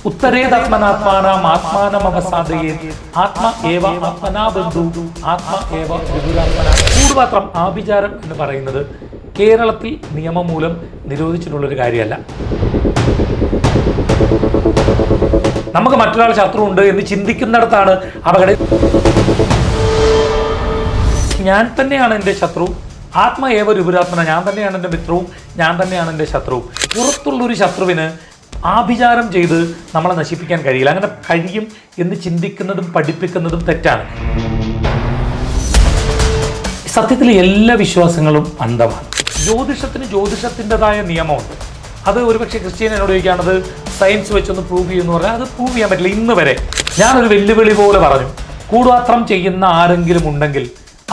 ഉത്തരേതാത്മനാത്മാനാം ആത്മാനമവസാദയേത് ആത്മ ഏവ ആത്മനാ ബന്ധു ആത്മ ഏവ വിദുരാത്മന. കൂടുപാത്രം ആഭിചാരം എന്ന് പറയുന്നത് കേരളത്തിൽ നിയമം മൂലം നിരോധിച്ചിട്ടുള്ളൊരു കാര്യമല്ല. നമുക്ക് മറ്റൊരാൾ ശത്രുവുണ്ട് എന്ന് ചിന്തിക്കുന്നിടത്താണ് അപകടം. ഞാൻ തന്നെയാണ് എൻ്റെ ശത്രു, ആത്മ ഏവ വിദുരാത്മന. ഞാൻ തന്നെയാണ് എൻ്റെ മിത്രവും, ഞാൻ തന്നെയാണ് എൻ്റെ ശത്രുവും. പുറത്തുള്ളൊരു ശത്രുവിന് ആഭിചാരം ചെയ്ത് നമ്മളെ നശിപ്പിക്കാൻ കഴിയില്ല. അങ്ങനെ കഴിയും എന്ന് ചിന്തിക്കുന്നതും പഠിപ്പിക്കുന്നതും തെറ്റാണ്. സത്യത്തിൽ എല്ലാ വിശ്വാസങ്ങളും അന്ധമാണ്. ജ്യോതിഷത്തിൻ്റെതായ നിയമമുണ്ട്. അത് ഒരുപക്ഷെ ക്രിസ്ത്യൻ എന്നോട് ചോദിക്കുകയാണത് സയൻസ് വെച്ചൊന്ന് പ്രൂവ് ചെയ്യുമെന്ന് പറഞ്ഞാൽ അത് പ്രൂവ് ചെയ്യാൻ പറ്റില്ല. ഇന്ന് വരെ ഞാനൊരു വെല്ലുവിളി പോലെ പറഞ്ഞു, കൂടുപാത്രം ചെയ്യുന്ന ആരെങ്കിലും ഉണ്ടെങ്കിൽ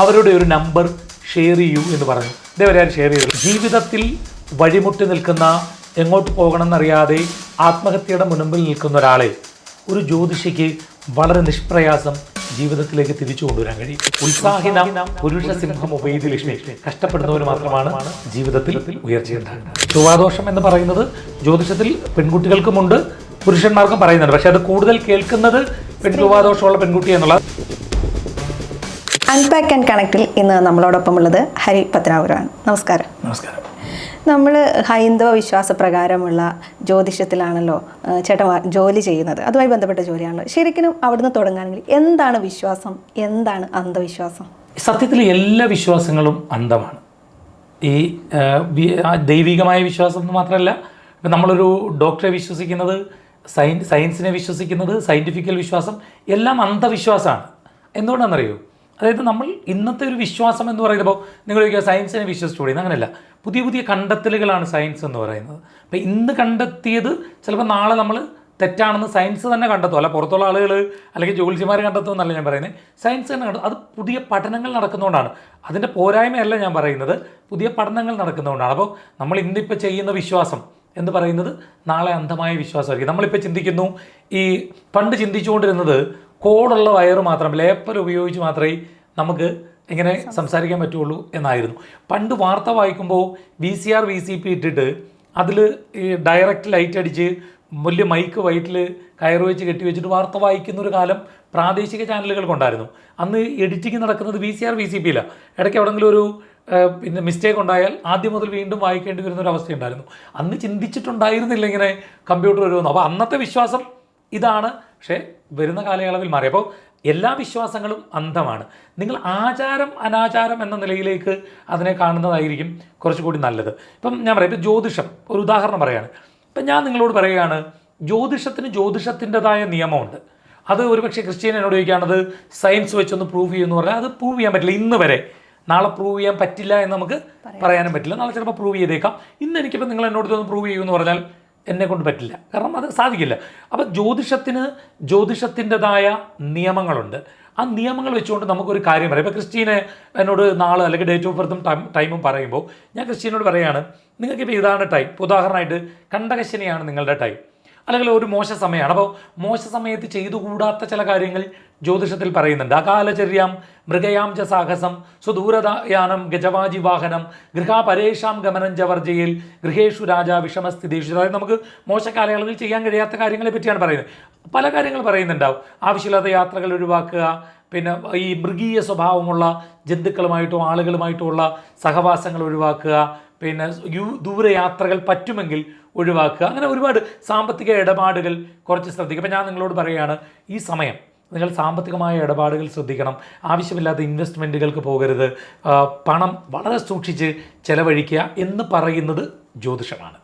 അവരുടെ ഒരു നമ്പർ ഷെയർ ചെയ്യൂ എന്ന് പറഞ്ഞു. ഇതേവരെ ആരും ഷെയർ ചെയ്തു. ജീവിതത്തിൽ വഴിമുട്ടി നിൽക്കുന്ന, എങ്ങോട്ട് പോകണമെന്നറിയാതെ ആത്മഹത്യയുടെ മുൻപിൽ നിൽക്കുന്ന ഒരാളെ ഒരു ജ്യോതിഷിക്ക് വളരെ നിഷ്പ്രയാസം ജീവിതത്തിലേക്ക് തിരിച്ചു കൊണ്ടുവരാൻ കഴിയും. ഉത്സാഹിന പുരുഷ സിംഹം ഉപേതി ലക്ഷ്മി. കഷ്ടപ്പെടുന്നവർ മാത്രമാണ് ജീവിതത്തിൽ ഉയർച്ചയുണ്ടാകുന്നത്. ചൊവ്വാദോഷം എന്ന് പറയുന്നത് ജ്യോതിഷത്തിൽ പെൺകുട്ടികൾക്കുമുണ്ട്, പുരുഷന്മാർക്കും പറയുന്നുണ്ട്. പക്ഷെ അത് കൂടുതൽ കേൾക്കുന്നത് ചൊവ്വാദോഷമുള്ള പെൺകുട്ടി എന്നുള്ള. അൺപാക്ക് ആൻഡ് കണക്റ്റിൽ ഇന്ന് നമ്മളോടൊപ്പമുള്ളത് ഹരി പത്രാപുരമാണ്. നമസ്കാരം. നമസ്കാരം. നമ്മൾ ഹൈന്ദവ വിശ്വാസപ്രകാരമുള്ള ജ്യോതിഷത്തിലാണല്ലോ ചേട്ടൻ ജോലി ചെയ്യുന്നത്. അതുമായി ബന്ധപ്പെട്ട ജോലിയാണല്ലോ. ശരിക്കും അവിടുന്ന് തുടങ്ങുകയാണെങ്കിൽ എന്താണ് വിശ്വാസം, എന്താണ് അന്ധവിശ്വാസം? സത്യത്തിൽ എല്ലാ വിശ്വാസങ്ങളും അന്ധമാണ്. ഈ ദൈവികമായ വിശ്വാസം എന്ന് മാത്രമല്ല, ഇപ്പം നമ്മളൊരു ഡോക്ടറെ വിശ്വസിക്കുന്നത്, സയൻസിനെ വിശ്വസിക്കുന്നത്, സയൻറ്റിഫിക്കൽ വിശ്വാസം എല്ലാം അന്ധവിശ്വാസമാണ്. എന്തുകൊണ്ടാണെന്നറിയോ? അതായത് നമ്മൾ ഇന്നത്തെ ഒരു വിശ്വാസം എന്ന് പറയുമ്പോൾ നിങ്ങൾ ചോദിക്കുക സയൻസിനെ വിശ്വസിച്ചുകൂടി, അങ്ങനെയല്ല. പുതിയ പുതിയ കണ്ടെത്തലുകളാണ് സയൻസ് എന്ന് പറയുന്നത്. അപ്പോൾ ഇന്ന് കണ്ടെത്തിയത് ചിലപ്പോൾ നാളെ നമ്മൾ തെറ്റാണെന്ന് സയൻസ് തന്നെ കണ്ടെത്തും. അല്ല പുറത്തുള്ള ആളുകൾ അല്ലെങ്കിൽ ജ്യോത്സ്യന്മാർ കണ്ടെത്തുമെന്നല്ല ഞാൻ പറയുന്നത്, സയൻസ് തന്നെ കണ്ടെത്തും. അത് പുതിയ പഠനങ്ങൾ നടക്കുന്നതുകൊണ്ടാണ്. അതിൻ്റെ പോരായ്മയല്ല ഞാൻ പറയുന്നത്, പുതിയ പഠനങ്ങൾ നടക്കുന്നതുകൊണ്ടാണ്. അപ്പോൾ നമ്മൾ ഇന്നിപ്പോൾ ചെയ്യുന്ന വിശ്വാസം എന്ന് പറയുന്നത് നാളെ അന്ധമായ വിശ്വാസമായിരിക്കും. നമ്മളിപ്പോൾ ചിന്തിക്കുന്നു, ഈ പണ്ട് ചിന്തിച്ചുകൊണ്ടിരുന്നത് കോഡുള്ള വയറ് മാത്രം, ലേപ്പർ ഉപയോഗിച്ച് മാത്രമേ നമുക്ക് ഇങ്ങനെ സംസാരിക്കാൻ പറ്റുള്ളൂ എന്നായിരുന്നു. പണ്ട് വാർത്ത വായിക്കുമ്പോൾ VCR VCP ഇട്ടിട്ട് അതിൽ ഈ ഡയറക്റ്റ് ലൈറ്റ് അടിച്ച് വലിയ മൈക്ക് വയറ്റിൽ കയറ് വെച്ച് കെട്ടി വെച്ചിട്ട് വാർത്ത വായിക്കുന്നൊരു കാലം പ്രാദേശിക ചാനലുകൾക്കുണ്ടായിരുന്നു. അന്ന് എഡിറ്റിംഗ് നടക്കുന്നത് VCR VCP ഇല്ല. ഇടയ്ക്ക് എവിടെയെങ്കിലും ഒരു മിസ്റ്റേക്ക് ഉണ്ടായാൽ ആദ്യം മുതൽ വീണ്ടും വായിക്കേണ്ടി വരുന്നൊരവസ്ഥയുണ്ടായിരുന്നു. അന്ന് ചിന്തിച്ചിട്ടുണ്ടായിരുന്നില്ല ഇങ്ങനെ കമ്പ്യൂട്ടർ വരുമെന്ന്. അപ്പോൾ അന്നത്തെ വിശ്വാസം ഇതാണ്. പക്ഷേ വരുന്ന കാലയളവിൽ മാറി. അപ്പോൾ എല്ലാ വിശ്വാസങ്ങളും അന്ധമാണ്. നിങ്ങൾ ആചാരം അനാചാരം എന്ന നിലയിലേക്ക് അതിനെ കാണുന്നതായിരിക്കും കുറച്ചുകൂടി നല്ലത്. ഇപ്പം ഞാൻ പറയാം, ഇപ്പം ജ്യോതിഷം ഒരു ഉദാഹരണം പറയുകയാണ്. ഇപ്പം ഞാൻ നിങ്ങളോട് പറയുകയാണ്, ജ്യോതിഷത്തിൻ്റെതായ നിയമമുണ്ട്. അത് ഒരുപക്ഷെ ക്രിസ്ത്യൻ എന്നോട് ചോദിക്കുകയാണത് സയൻസ് വെച്ചൊന്ന് പ്രൂവ് ചെയ്യുമെന്ന് പറഞ്ഞാൽ അത് പ്രൂവ് ചെയ്യാൻ പറ്റില്ല. ഇന്ന് വരെ. നാളെ പ്രൂവ് ചെയ്യാൻ പറ്റില്ല എന്ന് നമുക്ക് പറയാനും പറ്റില്ല. നാളെ ചിലപ്പോൾ പ്രൂവ് ചെയ്തേക്കാം. ഇന്ന് എനിക്കിപ്പോൾ നിങ്ങൾ എന്നോട് ഇതൊന്ന് പ്രൂവ് ചെയ്യുമെന്ന് പറഞ്ഞാൽ എന്നെ കൊണ്ട് പറ്റില്ല, കാരണം അത് സാധിക്കില്ല. അപ്പോൾ ജ്യോതിഷത്തിൻ്റെതായ നിയമങ്ങളുണ്ട്. ആ നിയമങ്ങൾ വെച്ചുകൊണ്ട് നമുക്കൊരു കാര്യം പറയാം. ഇപ്പോൾ ക്രിസ്റ്റീനെ എന്നോട് നാളെ അല്ലെങ്കിൽ ഡേറ്റ് ഓഫ് ബർത്തും ടൈമും പറയുമ്പോൾ ഞാൻ ക്രിസ്റ്റീനോട് പറയുകയാണ്, നിങ്ങൾക്കിപ്പോൾ ഇതാണ് ടൈം. ഉദാഹരണമായിട്ട് കണ്ടകശനിയാണ് നിങ്ങളുടെ ടൈം, അല്ലെങ്കിൽ ഒരു മോശ സമയമാണ്. അപ്പോൾ മോശ സമയത്ത് ചെയ്തുകൂടാത്ത ചില കാര്യങ്ങൾ ജ്യോതിഷത്തിൽ പറയുന്നുണ്ട്. അകാലചര്യാം മൃഗയാം ച സാഹസം സ്വദൂരയാനം ഗജവാജി വാഹനം ഗൃഹാപരേഷാം ഗമനം ച വർജയിൽ ഗൃഹേഷു രാജ വിഷമസ്ഥിതേഷു. അതായത് നമുക്ക് മോശക്കാലയളവിൽ ചെയ്യാൻ കഴിയാത്ത കാര്യങ്ങളെ പറ്റിയാണ് പറയുന്നത്. പല കാര്യങ്ങൾ പറയുന്നുണ്ടാവും. ആവശ്യമില്ലാത്ത യാത്രകൾ ഒഴിവാക്കുക, പിന്നെ ഈ മൃഗീയ സ്വഭാവമുള്ള ജന്തുക്കളുമായിട്ടോ ആളുകളുമായിട്ടോ ഉള്ള സഹവാസങ്ങൾ ഒഴിവാക്കുക, പിന്നെ ദൂരയാത്രകൾ പറ്റുമെങ്കിൽ ഒഴിവാക്കുക. അങ്ങനെ ഒരുപാട് സാമ്പത്തിക ഇടപാടുകൾ കുറച്ച് ശ്രദ്ധിക്കുക. അപ്പം ഞാൻ നിങ്ങളോട് പറയുകയാണ്, ഈ സമയം നിങ്ങൾ സാമ്പത്തികമായ ഇടപാടുകൾ ശ്രദ്ധിക്കണം. ആവശ്യമില്ലാത്ത ഇൻവെസ്റ്റ്മെൻറ്റുകൾക്ക് പോകരുത്. പണം വളരെ സൂക്ഷിച്ച് ചെലവഴിക്കുക എന്ന് പറയുന്നത് ജ്യോതിഷമാണ്.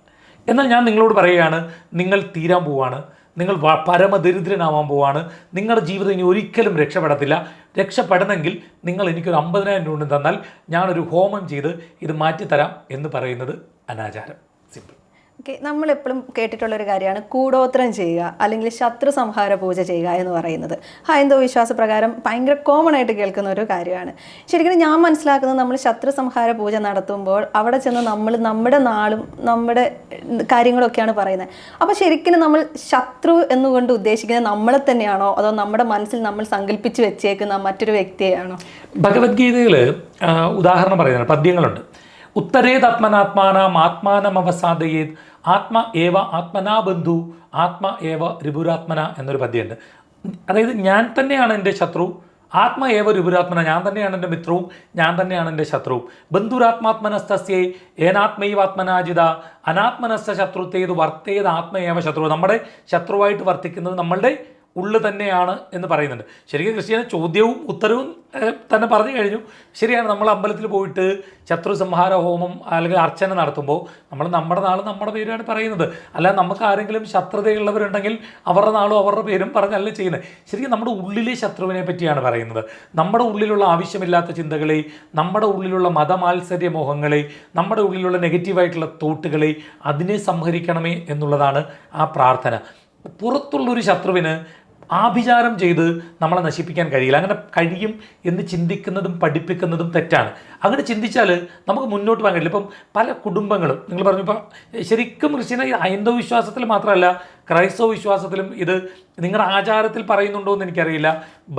എന്നാൽ ഞാൻ നിങ്ങളോട് പറയുകയാണ്, നിങ്ങൾ തീരാൻ പോവാണ്, നിങ്ങൾ പരമദരിദ്രനാവാൻ പോവാണ്, നിങ്ങളുടെ ജീവിതം ഇനി ഒരിക്കലും രക്ഷപ്പെടത്തില്ല. രക്ഷപ്പെടണമെങ്കിൽ നിങ്ങൾ എനിക്കൊരു 50,000 രൂപ തന്നാൽ ഞാനൊരു ഹോമം ചെയ്ത് ഇത് മാറ്റിത്തരാം എന്ന് പറയുന്നത് അനാചാരം. സിമ്പിൾ. ഓക്കെ, നമ്മളെപ്പോഴും കേട്ടിട്ടുള്ളൊരു കാര്യമാണ് കൂടോത്രം ചെയ്യുക അല്ലെങ്കിൽ ശത്രു സംഹാര പൂജ ചെയ്യുക എന്ന് പറയുന്നത്. ഹൈന്ദവ വിശ്വാസപ്രകാരം ഭയങ്കര കോമൺ ആയിട്ട് കേൾക്കുന്ന ഒരു കാര്യമാണ്. ശരിക്കും ഞാൻ മനസ്സിലാക്കുന്നത്, നമ്മൾ ശത്രു സംഹാര പൂജ നടത്തുമ്പോൾ അവിടെ ചെന്ന് നമ്മൾ നമ്മുടെ നാളും നമ്മുടെ കാര്യങ്ങളൊക്കെയാണ് പറയുന്നത്. അപ്പോൾ ശരിക്കും നമ്മൾ ശത്രു എന്നുകൊണ്ട് ഉദ്ദേശിക്കുന്നത് നമ്മളെ തന്നെയാണോ, അതോ നമ്മുടെ മനസ്സിൽ നമ്മൾ സങ്കല്പിച്ച് വെച്ചേക്കുന്ന മറ്റൊരു വ്യക്തിയെയാണോ? ഭഗവത്ഗീതയിൽ ഉദാഹരണം പറയുന്നത് പദ്യങ്ങളുണ്ട്. ഉത്തരേതാത്മനാത്മാനാം ആത്മാനമവസാദയേത് ആത്മ ഏവ ആത്മനാ ബന്ധു ആത്മ ഏവ രിപുരാത്മന എന്നൊരു പദ്യമുണ്ട്. അതായത് ഞാൻ തന്നെയാണ് എൻ്റെ ശത്രു, ആത്മ ഏവ രിപുരാത്മന, ഞാൻ തന്നെയാണ് എൻ്റെ മിത്രവും, ഞാൻ തന്നെയാണ് എൻ്റെ ശത്രുവും. ബന്ധുരാത്മാത്മനസ്തസ്യേ ഏനാത്മൈവാത്മനാജിത അനാത്മനസ്ത ശത്രുത്തേത് വർത്തേത് ആത്മയേവ ശത്രു. നമ്മുടെ ശത്രുവായിട്ട് വർത്തിക്കുന്നത് നമ്മളുടെ ഉള്ളു തന്നെയാണ് എന്ന് പറയുന്നുണ്ട്. ശരിക്കും ക്രിസ്ത്യാനി ചോദ്യവും ഉത്തരവും തന്നെ പറഞ്ഞു കഴിഞ്ഞു. ശരിയാണ്, നമ്മൾ അമ്പലത്തിൽ പോയിട്ട് ശത്രു സംഹാര ഹോമം അല്ലെങ്കിൽ അർച്ചന നടത്തുമ്പോൾ നമ്മൾ നമ്മുടെ നാളും നമ്മുടെ പേരുമാണ് പറയുന്നത്. അല്ലാതെ നമുക്ക് ആരെങ്കിലും ശത്രുതയുള്ളവരുണ്ടെങ്കിൽ അവരുടെ നാളും അവരുടെ പേരും പറഞ്ഞല്ല ചെയ്യുന്നത്. ശരിക്കും നമ്മുടെ ഉള്ളിലെ ശത്രുവിനെ പറ്റിയാണ് പറയുന്നത്. നമ്മുടെ ഉള്ളിലുള്ള ആവശ്യമില്ലാത്ത ചിന്തകളെ, നമ്മുടെ ഉള്ളിലുള്ള മതമാത്സര്യ മോഹങ്ങളെ, നമ്മുടെ ഉള്ളിലുള്ള നെഗറ്റീവായിട്ടുള്ള തോട്ടുകളെ, അതിനെ സംഹരിക്കണമേ എന്നുള്ളതാണ് ആ പ്രാർത്ഥന. പുറത്തുള്ളൊരു ശത്രുവിന് ആഭിചാരം ചെയ്ത് നമ്മളെ നശിപ്പിക്കാൻ കഴിയില്ല. അങ്ങനെ കഴിയും എന്ന് ചിന്തിക്കുന്നതും പഠിപ്പിക്കുന്നതും തെറ്റാണ്. അങ്ങനെ ചിന്തിച്ചാൽ നമുക്ക് മുന്നോട്ട് പോകാൻ കഴിയില്ല. ഇപ്പം പല കുടുംബങ്ങളും നിങ്ങൾ പറഞ്ഞു, ഇപ്പം ശരിക്കും ക്രിസ്ത്യൻ ഹൈന്ദവ വിശ്വാസത്തിൽ മാത്രമല്ല ക്രൈസ്തവ വിശ്വാസത്തിലും ഇത് നിങ്ങളുടെ ആചാരത്തിൽ പറയുന്നുണ്ടോ എന്ന് എനിക്കറിയില്ല,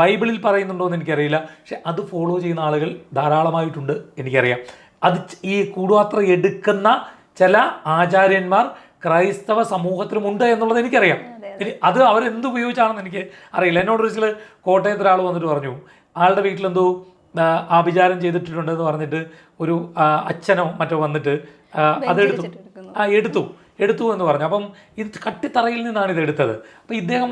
ബൈബിളിൽ പറയുന്നുണ്ടോ എന്ന് എനിക്കറിയില്ല, പക്ഷെ അത് ഫോളോ ചെയ്യുന്ന ആളുകൾ ധാരാളമായിട്ടുണ്ട് എനിക്കറിയാം. അത് ഈ കൂടുപാത്ര എടുക്കുന്ന ചില ആചാര്യന്മാർ ക്രൈസ്തവ സമൂഹത്തിലുമുണ്ട് എന്നുള്ളത് എനിക്കറിയാം. ഇനി അത് അവരെന്ത് ഉപയോഗിച്ചാണെന്ന് എനിക്ക് അറിയില്ല. എന്നോട് ഒരിക്കൽ കോട്ടയത്ത് ഒരാൾ വന്നിട്ട് പറഞ്ഞു, ആളുടെ വീട്ടിലെന്തോ ആഭിചാരം ചെയ്തിട്ടുണ്ടെന്ന് പറഞ്ഞിട്ട് ഒരു അച്ഛനോ മറ്റോ വന്നിട്ട് അതെടുത്തു എന്ന് പറഞ്ഞു. അപ്പം ഇത് കട്ടിത്തറയിൽ നിന്നാണ് ഇത് എടുത്തത്. അപ്പോൾ ഇദ്ദേഹം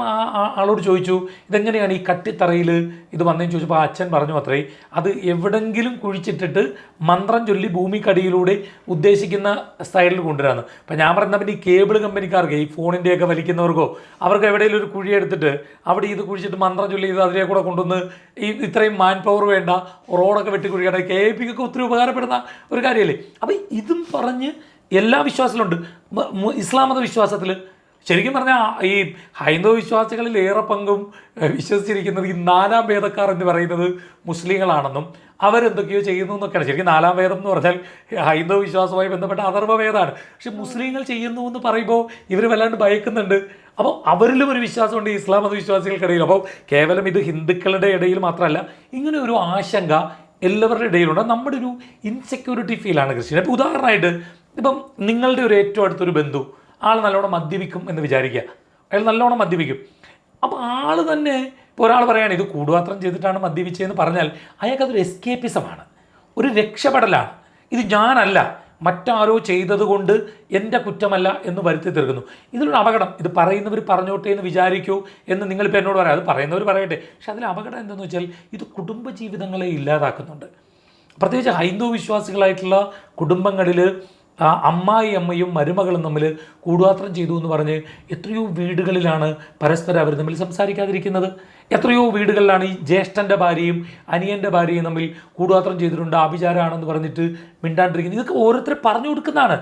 ആളോട് ചോദിച്ചു, ഇതെങ്ങനെയാണ് ഈ കട്ടിത്തറയിൽ ഇത് വന്നതെന്ന് ചോദിച്ചപ്പോൾ ആ അച്ഛൻ പറഞ്ഞു അത്രേ, അത് എവിടെങ്കിലും കുഴിച്ചിട്ടിട്ട് മന്ത്രം ചൊല്ലി ഭൂമിക്കടിയിലൂടെ ഉദ്ദേശിക്കുന്ന സൈഡിൽ കൊണ്ടുവരാമെന്ന്. അപ്പം ഞാൻ പറഞ്ഞാൽ പിന്നെ ഈ കേബിൾ കമ്പനിക്കാർക്ക്, ഈ ഫോണിൻ്റെയൊക്കെ വലിക്കുന്നവർക്കോ, അവർക്ക് എവിടെയെങ്കിലും ഒരു കുഴി എടുത്തിട്ട് അവിടെ ഇത് കുഴിച്ചിട്ട് മന്ത്രം ചൊല്ലി ഇത് അതിലെ കൂടെ കൊണ്ടുവന്ന് ഈ ഇത്രയും മാൻ പവർ വേണ്ട റോഡൊക്കെ വെട്ടിക്കുഴിക്കണം, KIPക്കൊക്കെ ഒത്തിരി ഉപകാരപ്പെടുന്ന ഒരു കാര്യമല്ലേ. അപ്പം ഇതും പറഞ്ഞ് എല്ലാ വിശ്വാസത്തിലുണ്ട്. ഇസ്ലാം മത വിശ്വാസത്തിൽ ശരിക്കും പറഞ്ഞാൽ ഈ ഹൈന്ദവ വിശ്വാസികളിൽ ഏറെ പങ്കും വിശ്വസിച്ചിരിക്കുന്നത് ഈ നാലാം വേദക്കാർ എന്ന് പറയുന്നത് മുസ്ലിങ്ങളാണെന്നും അവരെന്തൊക്കെയോ ചെയ്യുന്നു എന്നൊക്കെയാണ്. ശരിക്കും നാലാം വേദം എന്ന് പറഞ്ഞാൽ ഹൈന്ദവ വിശ്വാസവുമായി ബന്ധപ്പെട്ട അഥർവ വേദമാണ്. പക്ഷെ മുസ്ലിങ്ങൾ ചെയ്യുന്നു എന്ന് പറയുമ്പോൾ ഇവർ വല്ലാണ്ട് ഭയക്കുന്നുണ്ട്. അപ്പോൾ അവരിലും ഒരു വിശ്വാസമുണ്ട് ഈ ഇസ്ലാം മത വിശ്വാസികൾക്കിടയിൽ. അപ്പോൾ കേവലം ഇത് ഹിന്ദുക്കളുടെ ഇടയിൽ മാത്രമല്ല, ഇങ്ങനെ ഒരു ആശങ്ക എല്ലാവരുടെ ഇടയിലുണ്ട്. നമ്മുടെ ഒരു ഇൻസെക്യൂരിറ്റി ഫീലാണ് ക്രിസ്ത്യൻ. ഇപ്പോൾ ഉദാഹരണമായിട്ട് ഇപ്പം നിങ്ങളുടെ ഒരു ഏറ്റവും അടുത്തൊരു ബന്ധു ആൾ നല്ലോണം മദ്യപിക്കും എന്ന് വിചാരിക്കുക, അയാൾ നല്ലോണം മദ്യപിക്കും. അപ്പോൾ ആൾ തന്നെ ഇപ്പോൾ ഒരാൾ പറയുകയാണ് ഇത് കൂടുപാത്രം ചെയ്തിട്ടാണ് മദ്യപിച്ചതെന്ന് പറഞ്ഞാൽ അയാൾക്കതൊരു എസ്കേപ്പിസമാണ്, ഒരു രക്ഷപ്പെടലാണ്. ഇത് ഞാനല്ല, മറ്റാരോ ചെയ്തതുകൊണ്ട് എൻ്റെ കുറ്റമല്ല എന്ന് വരുത്തി തീർക്കുന്നു. ഇതിലൊരു അപകടം, ഇത് പറയുന്നവർ പറഞ്ഞോട്ടെ എന്ന് വിചാരിക്കൂ എന്ന് നിങ്ങളിപ്പോൾ എന്നോട് പറയാം, അത് പറയുന്നവർ പറയട്ടെ. പക്ഷെ അതിൽ അപകടം എന്തെന്ന് വെച്ചാൽ ഇത് കുടുംബജീവിതങ്ങളെ ഇല്ലാതാക്കുന്നുണ്ട്. പ്രത്യേകിച്ച് ഹൈന്ദവ വിശ്വാസികളായിട്ടുള്ള കുടുംബങ്ങളിൽ അമ്മയും മരുമകളും തമ്മിൽ കൂടുപാത്രം ചെയ്തു എന്ന് പറഞ്ഞ് എത്രയോ വീടുകളിലാണ് പരസ്പരം അവർ തമ്മിൽ സംസാരിക്കാതിരിക്കുന്നത്. എത്രയോ വീടുകളിലാണ് ഈ ജ്യേഷ്ഠൻ്റെ ഭാര്യയും അനിയൻ്റെ ഭാര്യയും തമ്മിൽ കൂടുപാത്രം ചെയ്തിട്ടുണ്ട്, ആഭിചാരമാണെന്ന് പറഞ്ഞിട്ട് മിണ്ടാണ്ടിരിക്കുന്നത്. ഇതൊക്കെ ഓരോരുത്തർ പറഞ്ഞു കൊടുക്കുന്നതാണ്.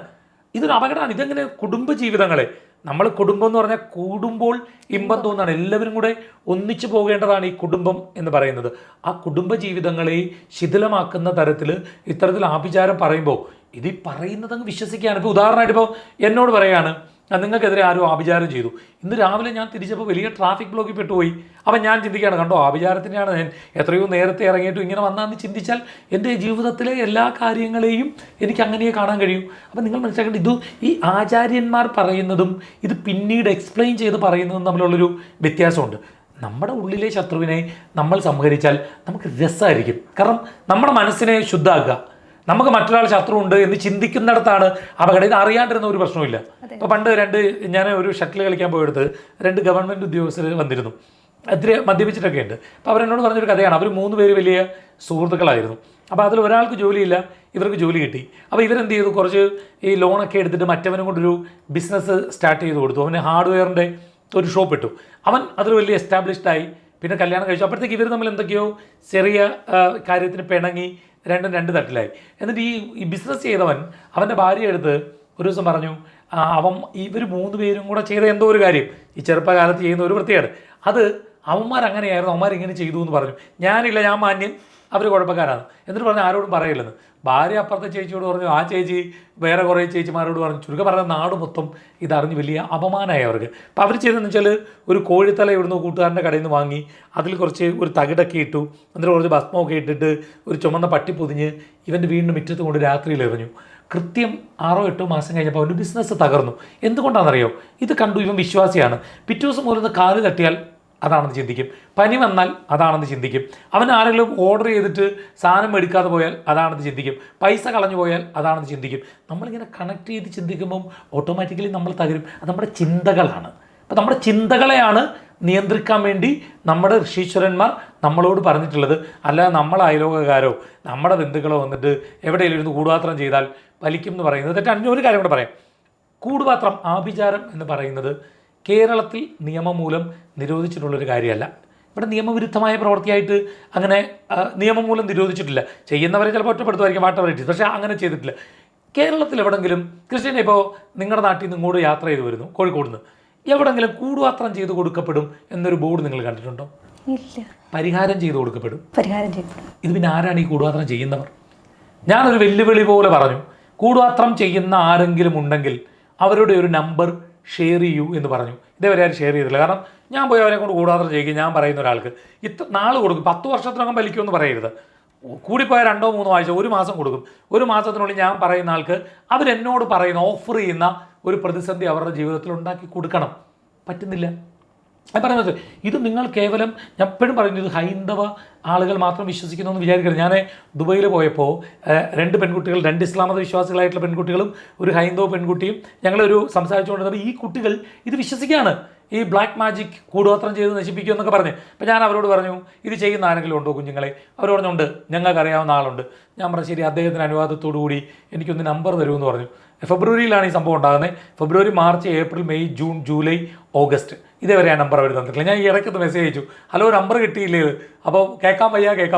ഇതൊരു അപകടമാണ്. ഇതെങ്ങനെ കുടുംബജീവിതങ്ങളെ, നമ്മൾ കുടുംബം എന്ന് പറഞ്ഞാൽ കൂടുമ്പോൾ ഇമ്പം തോന്നാണ്, എല്ലാവരും കൂടെ ഒന്നിച്ചു പോകേണ്ടതാണ് ഈ കുടുംബം എന്ന് പറയുന്നത്. ആ കുടുംബജീവിതങ്ങളെ ശിഥിലമാക്കുന്ന തരത്തിൽ ഇത്തരത്തിൽ ആഭിചാരം പറയുമ്പോൾ ഇത് പറയുന്നതങ്ങ് വിശ്വസിക്കുകയാണ്. ഇപ്പോൾ ഉദാഹരണമായിട്ട് ഇപ്പോൾ എന്നോട് പറയുകയാണ് നിങ്ങൾക്കെതിരെ ആരും ആഭിചാരം ചെയ്തു, ഇന്ന് രാവിലെ ഞാൻ തിരിച്ചപ്പോൾ വലിയ ട്രാഫിക് ബ്ലോക്കിൽ പെട്ടുപോയി. അപ്പം ഞാൻ ചിന്തിക്കുകയാണ്, കണ്ടോ ആഭിചാരത്തിൻ്റെയാണ് ഞാൻ എത്രയോ നേരത്തെ ഇറങ്ങിയിട്ടും ഇങ്ങനെ വന്നാന്ന് ചിന്തിച്ചാൽ എൻ്റെ ജീവിതത്തിലെ എല്ലാ കാര്യങ്ങളെയും എനിക്ക് അങ്ങനെ കാണാൻ കഴിയും. അപ്പം നിങ്ങൾ മനസ്സിലാക്കേണ്ടത് ഇത് ഈ ആചാര്യന്മാർ പറയുന്നതും ഇത് പിന്നീട് എക്സ്പ്ലെയിൻ ചെയ്ത് പറയുന്നതും തമ്മിലുള്ളൊരു വ്യത്യാസമുണ്ട്. നമ്മുടെ ഉള്ളിലെ ശത്രുവിനെ നമ്മൾ സംഹരിച്ചാൽ നമുക്ക് രസമായിരിക്കും. കാരണം നമ്മുടെ മനസ്സിനെ ശുദ്ധമാക്കുക. നമുക്ക് മറ്റൊരാൾ ശത്രു ഉണ്ട് എന്ന് ചിന്തിക്കുന്നിടത്താണ് അപകടം. ഇത് അറിയാണ്ടിരുന്ന ഒരു പ്രശ്നമില്ല. ഇപ്പോൾ പണ്ട് ഞാൻ ഒരു ഷട്ടിൽ കളിക്കാൻ പോയെടുത്ത് 2 ഗവൺമെൻറ് ഉദ്യോഗസ്ഥർ വന്നിരുന്നു, ഒത്തിരി മദ്യപിച്ചിട്ടൊക്കെ ഉണ്ട്. അപ്പോൾ അവരെന്നോട് പറഞ്ഞൊരു കഥയാണ്. അവർ 3 പേര് വലിയ സുഹൃത്തുക്കളായിരുന്നു. അപ്പോൾ അതിൽ ഒരാൾക്ക് ജോലിയില്ല, ഇവർക്ക് ജോലി കിട്ടി. അപ്പോൾ ഇവരെന്ത് ചെയ്തു, കുറച്ച് ഈ ലോണൊക്കെ എടുത്തിട്ട് മറ്റവനും കൊണ്ടൊരു ബിസിനസ് സ്റ്റാർട്ട് ചെയ്ത് കൊടുത്തു. അവന് ഹാർഡ്വെയറിൻ്റെ ഒരു ഷോപ്പ് ഇട്ടു. അവൻ അതിൽ വലിയ എസ്റ്റാബ്ലിഷ്ഡായി. പിന്നെ കല്യാണം കഴിച്ചു. അപ്പോഴത്തേക്ക് ഇവർ തമ്മിൽ എന്തൊക്കെയോ ചെറിയ കാര്യത്തിന് പിണങ്ങി രണ്ടും 2 തട്ടിലായി. എന്നിട്ട് ഈ ബിസിനസ് ചെയ്തവൻ അവൻ്റെ ഭാര്യ എടുത്ത് ഒരു ദിവസം പറഞ്ഞു, ഇവർ 3 പേരും കൂടെ ചെയ്ത എന്തോ ഒരു കാര്യം ഈ ചെറുപ്പകാലത്ത് ചെയ്യുന്ന ഒരു വൃത്തിയാണ്, അത് അവന്മാരങ്ങനെയായിരുന്നു, അവന്മാരിങ്ങനെ ചെയ്തു എന്ന് പറഞ്ഞു. ഞാനില്ല, ഞാൻ മാന്യൻ, അവർ കുഴപ്പക്കാരാണ്. എന്നിട്ട് പറഞ്ഞു ആരോടും പറയില്ലെന്ന്. ഭാര്യ അപ്പുറത്തെ ചേച്ചിയോട് പറഞ്ഞു, ആ ചേച്ചി വേറെ കുറേ ചേച്ചിമാരോട് പറഞ്ഞു. ചുരുക്കം പറഞ്ഞ നാട് മൊത്തം ഇതറിഞ്ഞ് വലിയ അപമാനമായി അവർക്ക്. അപ്പോൾ അവർ ചെയ്തതെന്ന് വെച്ചാൽ ഒരു കോഴിത്തല ഇവിടുന്ന് കൂട്ടുകാരൻ്റെ കടയിൽ നിന്ന് വാങ്ങി അതിൽ കുറച്ച് ഒരു തകിടൊക്കെ ഇട്ടു, എന്നിട്ട് കുറച്ച് ഭസ്മമൊക്കെ ഇട്ടിട്ട് ഒരു ചുമന്ന പട്ടി പൊതിഞ്ഞ് ഇവൻ്റെ വീടിന് മുറ്റത്ത് കൊണ്ട് രാത്രിയിൽ എറിഞ്ഞു. കൃത്യം 6-8 മാസം കഴിഞ്ഞപ്പോൾ അവൻ്റെ ബിസിനസ് തകർന്നു. എന്തുകൊണ്ടാണെന്നറിയോ? ഇത് കണ്ടു, ഇവൻ വിശ്വാസിയാണ്. പിറ്റേ ദിവസം മുതൽ കാല് തട്ടിയാൽ അതാണെന്ന് ചിന്തിക്കും, പനി വന്നാൽ അതാണെന്ന് ചിന്തിക്കും, അവൻ ആരെങ്കിലും ഓർഡർ ചെയ്തിട്ട് സാധനം എടുക്കാതെ പോയാൽ അതാണെന്ന് ചിന്തിക്കും, പൈസ കളഞ്ഞു പോയാൽ അതാണെന്ന് ചിന്തിക്കും. നമ്മളിങ്ങനെ കണക്ട് ചെയ്ത് ചിന്തിക്കുമ്പം ഓട്ടോമാറ്റിക്കലി നമ്മൾ തകരും. അത് നമ്മുടെ ചിന്തകളാണ്. അപ്പം നമ്മുടെ ചിന്തകളെയാണ് നിയന്ത്രിക്കാൻ വേണ്ടി നമ്മുടെ ഋഷീശ്വരന്മാർ നമ്മളോട് പറഞ്ഞിട്ടുള്ളത്. അല്ലാതെ നമ്മളെ അയലോകക്കാരോ നമ്മുടെ ബന്ധുക്കളോ വന്നിട്ട് എവിടെയെങ്കിലും ഇരുന്ന് കൂടുപാത്രം ചെയ്താൽ ഫലിക്കും എന്ന് പറയുന്നത് തെറ്റാണ്. ഒരു കാര്യം കൂടെ പറയാം. കൂടുപാത്രം, ആഭിചാരം എന്ന് പറയുന്നത് കേരളത്തിൽ നിയമം മൂലം നിരോധിച്ചിട്ടുള്ളൊരു കാര്യമല്ല. ഇവിടെ നിയമവിരുദ്ധമായ പ്രവൃത്തിയായിട്ട് അങ്ങനെ നിയമം മൂലം നിരോധിച്ചിട്ടില്ല. ചെയ്യുന്നവരെ ചിലപ്പോൾ ഒറ്റപ്പെടുത്തുമായിരിക്കും, വാട്ടവറിറ്റി, പക്ഷേ അങ്ങനെ ചെയ്തിട്ടില്ല. കേരളത്തിൽ എവിടെങ്കിലും ക്രിസ്ത്യനെ ഇപ്പോൾ നിങ്ങളുടെ നാട്ടിൽ നിന്ന് ഇങ്ങോട്ട് യാത്ര ചെയ്ത് വരുന്നു, കോഴിക്കോട് നിന്ന്, എവിടെങ്കിലും കൂടുപാത്രം ചെയ്ത് കൊടുക്കപ്പെടും എന്നൊരു ബോർഡ് നിങ്ങൾ കണ്ടിട്ടുണ്ടോ? ഇല്ല. പരിഹാരം ചെയ്ത് കൊടുക്കപ്പെടും. പരിഹാരം ചെയ്യപ്പെടും. ഇത് പിന്നെ ആരാണ് ഈ കൂടുപാത്രം ചെയ്യുന്നവർ? ഞാനൊരു വെല്ലുവിളി പോലെ പറഞ്ഞു, കൂടുപാത്രം ചെയ്യുന്ന ആരെങ്കിലും ഉണ്ടെങ്കിൽ അവരുടെ ഒരു നമ്പർ ഷെയർ ചെയ്യൂ എന്ന് പറഞ്ഞു. ഇതേവരെ ആരും ഷെയർ ചെയ്തില്ല. കാരണം ഞാൻ പോയി അവരെ കൊണ്ട് കൂടുപാത്രം ചെയ്യുക, ഞാൻ പറയുന്ന ഒരാൾക്ക് ഇത്ര നാൾ കൊടുക്കും, 10 വർഷത്തിനകം വലിക്കുമെന്ന് പറയരുത്. കൂടിപ്പോയ 2-3 ആഴ്ച, 1 മാസം കൊടുക്കും. 1 മാസത്തിനുള്ളിൽ ഞാൻ പറയുന്ന ആൾക്ക് അവരെന്നോട് പറയുന്ന ഓഫർ ചെയ്യുന്ന ഒരു പ്രതിസന്ധി അവരുടെ ജീവിതത്തിൽ ഉണ്ടാക്കി കൊടുക്കണം. പറ്റുന്നില്ല. ഞാൻ പറയുന്നത് ഇത് നിങ്ങൾ കേവലം, ഞാൻ എപ്പോഴും പറയുന്നത്, ഇത് ഹൈന്ദവ ആളുകൾ മാത്രം വിശ്വസിക്കുന്നു എന്ന് വിചാരിക്കരുത്. ഞാൻ ദുബൈയിൽ പോയപ്പോൾ 2 പെൺകുട്ടികൾ, 2 ഇസ്ലാം മത വിശ്വാസികളായിട്ടുള്ള പെൺകുട്ടികളും ഒരു ഹൈന്ദവ പെൺകുട്ടിയും ഞങ്ങളൊരു സംസാരിച്ചുകൊണ്ടിരുന്നത് ഈ കുട്ടികൾ ഇത് വിശ്വസിക്കുകയാണ്. ഈ ബ്ലാക്ക് മാജിക് കൂടുപാത്രം ചെയ്ത് നശിപ്പിക്കുക എന്നൊക്കെ പറഞ്ഞ്. അപ്പോൾ ഞാൻ അവരോട് പറഞ്ഞു, ഇത് ചെയ്യുന്ന ആരെങ്കിലും ഉണ്ടോ കുഞ്ഞുങ്ങളെ? അവർ പറഞ്ഞുണ്ട്, ഞങ്ങൾക്ക് അറിയാവുന്ന ആളുണ്ട്. ഞാൻ പറഞ്ഞു ശരി, അദ്ദേഹത്തിന് അനുവാദത്തോടു കൂടി എനിക്കൊന്ന് നമ്പർ തരുമെന്ന് പറഞ്ഞു. ഫെബ്രുവരിയിലാണ് ഈ സംഭവം ഉണ്ടാകുന്നത്. February, March, April, May, June, July, August, ഇതേവരെ ആ നമ്പർ അവർ തന്നിട്ടില്ല. ഞാൻ ഈ ഇടയ്ക്കൊന്ന് മെസ്സേജ് അയച്ചു, ഹലോ നമ്പർ കിട്ടിയില്ലേ? അപ്പോൾ കേൾക്കാൻ വയ്യ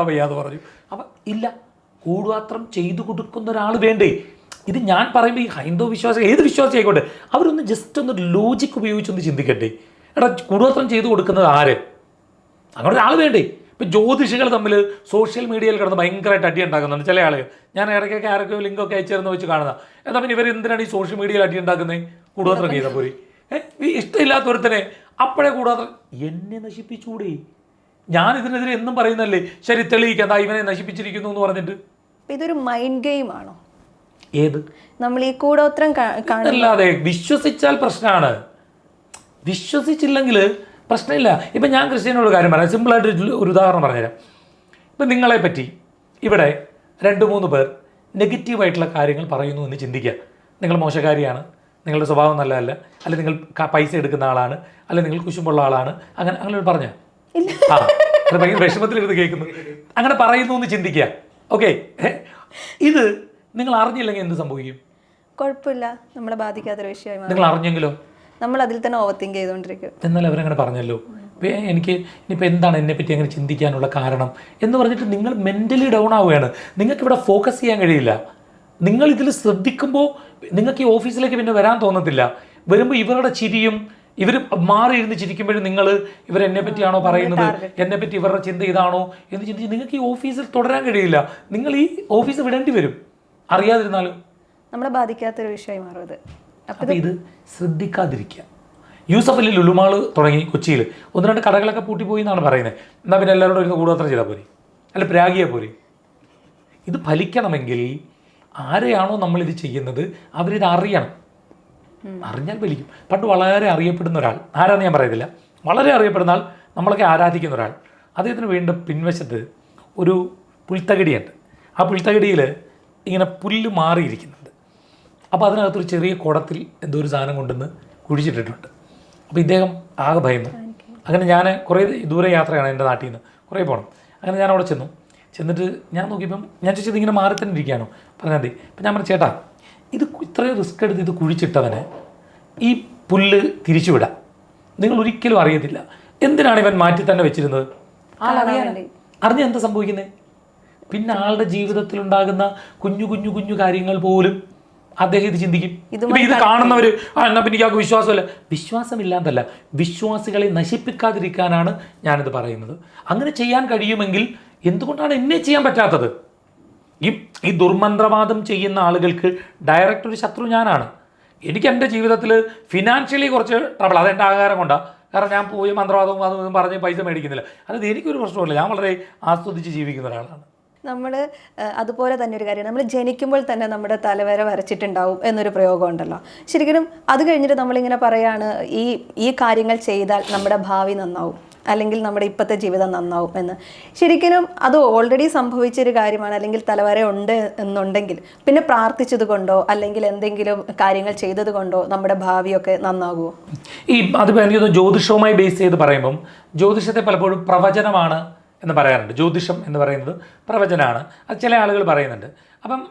എന്ന് പറഞ്ഞു. അപ്പം ഇല്ല, കൂടുപാത്രം ചെയ്തു കൊടുക്കുന്ന ഒരാൾ വേണ്ടേ? ഇത് ഞാൻ പറയുമ്പോൾ ഈ ഹൈന്ദവ വിശ്വാസം, ഏത് വിശ്വാസം ആയിക്കോട്ടെ, അവരൊന്ന് ജസ്റ്റ് ഒന്ന് ലോജിക്ക് ഉപയോഗിച്ചൊന്ന് ചിന്തിക്കട്ടെ. എടാ, കൂടുപാത്രം ചെയ്തു കൊടുക്കുന്നത് ആര്? അങ്ങനെ ഒരാൾ വേണ്ടേ? ഇപ്പം ജ്യോതിഷികൾ തമ്മിൽ സോഷ്യൽ മീഡിയയിൽ കിടന്ന് ഭയങ്കരമായിട്ട് അടി ഉണ്ടാക്കുന്നുണ്ട് ചില ആളുകൾ. ഞാൻ ഇടയ്ക്കൊക്കെ ആരൊക്കെ ലിങ്കൊക്കെ അയച്ചേർന്ന് വെച്ച് കാണുന്ന. എന്നാൽ പിന്നെ ഇവർ എന്തിനാണ് ഈ സോഷ്യൽ മീഡിയയിൽ അടി ഉണ്ടാക്കുന്നത്? കൂടുപാത്രം ചെയ്താൽ പോരി. ഇഷ്ടമില്ലാത്തവരുത്തനെ അപ്പോഴേ കൂടാതെ എന്നെ നശിപ്പിച്ചുകൂടെ? ഞാൻ ഇതിനെതിരെ എന്നും പറയുന്നല്ലേ, ശരി തെളിയിക്കാൻ ഇവനെ നശിപ്പിച്ചിരിക്കുന്നു എന്ന് പറഞ്ഞിട്ട്. ഇതൊരു മൈൻഡ് ഗെയിം ആണോ? ഏത്? നമ്മൾ ഈ കൂടോത്രം അല്ലാതെ വിശ്വസിച്ചാൽ പ്രശ്നമാണ്, വിശ്വസിച്ചില്ലെങ്കിൽ പ്രശ്നമില്ല. ഇപ്പം ഞാൻ ക്രിസ്ത്യനോട് കാര്യം പറയാം, സിമ്പിളായിട്ട് ഒരു ഉദാഹരണം പറഞ്ഞുതരാം. ഇപ്പം നിങ്ങളെ പറ്റി ഇവിടെ 2-3 പേർ നെഗറ്റീവായിട്ടുള്ള കാര്യങ്ങൾ പറയുന്നു എന്ന് ചിന്തിക്കുക. നിങ്ങൾ മോശക്കാരിയാണ്, നിങ്ങളുടെ സ്വഭാവം നല്ലതല്ല, അല്ലെങ്കിൽ നിങ്ങൾ പൈസ എടുക്കുന്ന ആളാണ്, അല്ലെങ്കിൽ നിങ്ങൾ കുശുമ്പുള്ള ആളാണ്, അങ്ങനെ പറഞ്ഞ അത് ഭയങ്കര വിഷമത്തിലിരുന്ന് കേൾക്കുന്നു. അങ്ങനെ പറയുന്നു എന്ന് ചിന്തിക്കുക. ഓക്കെ, ഇത് നിങ്ങൾ അറിഞ്ഞില്ലെങ്കിൽ എന്ത് സംഭവിക്കും? കുഴപ്പമില്ല, നമ്മളെ ബാധിക്കാത്തൊരു വിഷയമായി. നിങ്ങൾ അറിഞ്ഞെങ്കിലോ? നമ്മൾ അതിൽ തന്നെ ഓവർ തിങ്ക് ചെയ്തുകൊണ്ടിരിക്കും. എന്നാൽ അവരങ്ങനെ പറഞ്ഞല്ലോ, എനിക്ക് ഇനിയിപ്പോൾ എന്താണ് എന്നെപ്പറ്റി അങ്ങനെ ചിന്തിക്കാനുള്ള കാരണം എന്ന് പറഞ്ഞിട്ട് നിങ്ങൾ മെൻ്റലി ഡൗൺ ആവുകയാണ്. നിങ്ങൾക്ക് ഇവിടെ ഫോക്കസ് ചെയ്യാൻ കഴിയില്ല. നിങ്ങൾ ഇതിൽ ശ്രദ്ധിക്കുമ്പോൾ നിങ്ങൾക്ക് ഈ ഓഫീസിലേക്ക് പിന്നെ വരാൻ തോന്നത്തില്ല. വരുമ്പോൾ ഇവരുടെ ചിരിയും ഇവർ മാറിയിരുന്ന് ചിരിക്കുമ്പോഴും നിങ്ങൾ ഇവരെന്നെ പറ്റിയാണോ പറയുന്നത്, എന്നെപ്പറ്റി ഇവരുടെ ചിന്ത ഇതാണോ എന്ന് ചിന്തിച്ച് നിങ്ങൾക്ക് ഈ ഓഫീസിൽ തുടരാൻ കഴിയില്ല. നിങ്ങൾ ഈ ഓഫീസ് വിടേണ്ടി വരും അറിയാതിരുന്നാലും. നമ്മളെ ബാധിക്കാത്തൊരു വിഷയമായി മാറും ഇത്. അപ്പോൾ ഇത് ശ്രദ്ധിക്കാതിരിക്കുക. യൂസഫ് അലി ലുലുമാൾ തുടങ്ങി കൊച്ചിയിൽ 1-2 കടകളൊക്കെ പൂട്ടിപ്പോയി എന്നാണ് പറയുന്നത്. എന്നാൽ പിന്നെ എല്ലാവരോടും ഇരുന്ന് കൂടുപാത്രം ചെയ്താൽ പോരെ, അല്ല പ്രാഗിയാൽ പോരെ? ഇത് ഫലിക്കണമെങ്കിൽ ആരെയാണോ നമ്മളിത് ചെയ്യുന്നത് അവരിത് അറിയണം. അറിഞ്ഞാൽ ഫലിക്കും. പണ്ട് വളരെ അറിയപ്പെടുന്ന ഒരാൾ, ആരാന്ന് ഞാൻ പറയത്തില്ല, വളരെ അറിയപ്പെടുന്ന ആൾ, നമ്മളൊക്കെ ആരാധിക്കുന്ന ഒരാൾ, അദ്ദേഹത്തിന് വീണ്ടും പിൻവശത്ത് ഒരു പുൽത്തകിടിയുണ്ട്. ആ പുൽത്തകിടിയിൽ ഇങ്ങനെ പുല്ല് മാറിയിരിക്കുന്നുണ്ട്. അപ്പോൾ അതിനകത്തൊരു ചെറിയ കുടത്തിൽ എന്തോ ഒരു സാധനം കൊണ്ടുവന്ന് കുഴിച്ചിട്ടിട്ടുണ്ട്. അപ്പോൾ ഇദ്ദേഹം ആകെ ഭയന്നു. അങ്ങനെ ഞാൻ കുറേ ദൂരെ യാത്രയാണ് എൻ്റെ നാട്ടിൽ നിന്ന്, കുറേ പോകണം. അങ്ങനെ ഞാൻ അവിടെ ചെന്നിട്ട് ഞാൻ നോക്കിയപ്പം ഞാൻ ചോദിച്ചത് ഇങ്ങനെ മാറി തന്നെ ഇരിക്കുകയാണോ? പറഞ്ഞാൽ മതി. അപ്പം ഞാൻ പറഞ്ഞു, ചേട്ടാ ഇത് ഇത്രയും റിസ്ക് എടുത്ത് ഇത് കുഴിച്ചിട്ടവന് ഈ പുല്ല് തിരിച്ചുവിടാം, നിങ്ങൾ ഒരിക്കലും അറിയത്തില്ല. എന്തിനാണ് ഇവൻ മാറ്റി തന്നെ വെച്ചിരുന്നത്? അറിഞ്ഞ എന്താ സംഭവിക്കുന്നത്? പിന്നെ ആളുടെ ജീവിതത്തിലുണ്ടാകുന്ന കുഞ്ഞു കുഞ്ഞു കുഞ്ഞു കാര്യങ്ങൾ പോലും അദ്ദേഹം ഇത് ചിന്തിക്കും. ഇത് കാണുന്നവർ എന്നാൽ പിന്നെ ഇയാൾക്ക് വിശ്വാസമല്ല. വിശ്വാസമില്ലാത്തല്ല, വിശ്വാസികളെ നശിപ്പിക്കാതിരിക്കാനാണ് ഞാനിത് പറയുന്നത്. അങ്ങനെ ചെയ്യാൻ കഴിയുമെങ്കിൽ എന്തുകൊണ്ടാണ് എന്നെ ചെയ്യാൻ പറ്റാത്തത്? ഈ ദുർമന്ത്രവാദം ചെയ്യുന്ന ആളുകൾക്ക് ഡയറക്റ്റ് ഒരു ശത്രു ഞാനാണ്. എനിക്ക് എൻ്റെ ജീവിതത്തിൽ ഫിനാൻഷ്യലി കുറച്ച് ട്രബിൾ, അതെൻ്റെ ആഹാരം കൊണ്ടാണ്. കാരണം ഞാൻ പോയി മന്ത്രവാദവും അതും പറഞ്ഞ് പൈസ മേടിക്കുന്നില്ല. അതായത് എനിക്കൊരു പ്രശ്നമില്ല, ഞാൻ വളരെ ആസ്വദിച്ച് ജീവിക്കുന്ന ഒരാളാണ്. നമ്മൾ അതുപോലെ തന്നെ ഒരു കാര്യം, നമ്മൾ ജനിക്കുമ്പോൾ തന്നെ നമ്മുടെ തലവര വരച്ചിട്ടുണ്ടാവും എന്നൊരു പ്രയോഗം ഉണ്ടല്ലോ. ശരിക്കും അത് കഴിഞ്ഞിട്ട് നമ്മളിങ്ങനെ പറയാണ് ഈ കാര്യങ്ങൾ ചെയ്താൽ നമ്മുടെ ഭാവി നന്നാവും, അല്ലെങ്കിൽ നമ്മുടെ ഇപ്പോഴത്തെ ജീവിതം നന്നാവും എന്ന്. ശരിക്കും അത് ഓൾറെഡി സംഭവിച്ചൊരു കാര്യമാണ്, അല്ലെങ്കിൽ തലവര ഉണ്ട് എന്നുണ്ടെങ്കിൽ പിന്നെ പ്രാർത്ഥിച്ചത് കൊണ്ടോ അല്ലെങ്കിൽ എന്തെങ്കിലും കാര്യങ്ങൾ ചെയ്തത് കൊണ്ടോ നമ്മുടെ ഭാവിയൊക്കെ നന്നാകുമോ? അതിപ്പോൾ എനിക്ക് തോന്നുന്നു ജ്യോതിഷവുമായി ബേസ് ചെയ്ത് പറയുമ്പം ജ്യോതിഷത്തെ പലപ്പോഴും പ്രവചനമാണ് എന്ന് പറയാറുണ്ട്. ജ്യോതിഷം എന്ന് പറയുന്നത് പ്രവചനമാണ്, അത് ചില ആളുകൾ പറയുന്നുണ്ട്. അപ്പം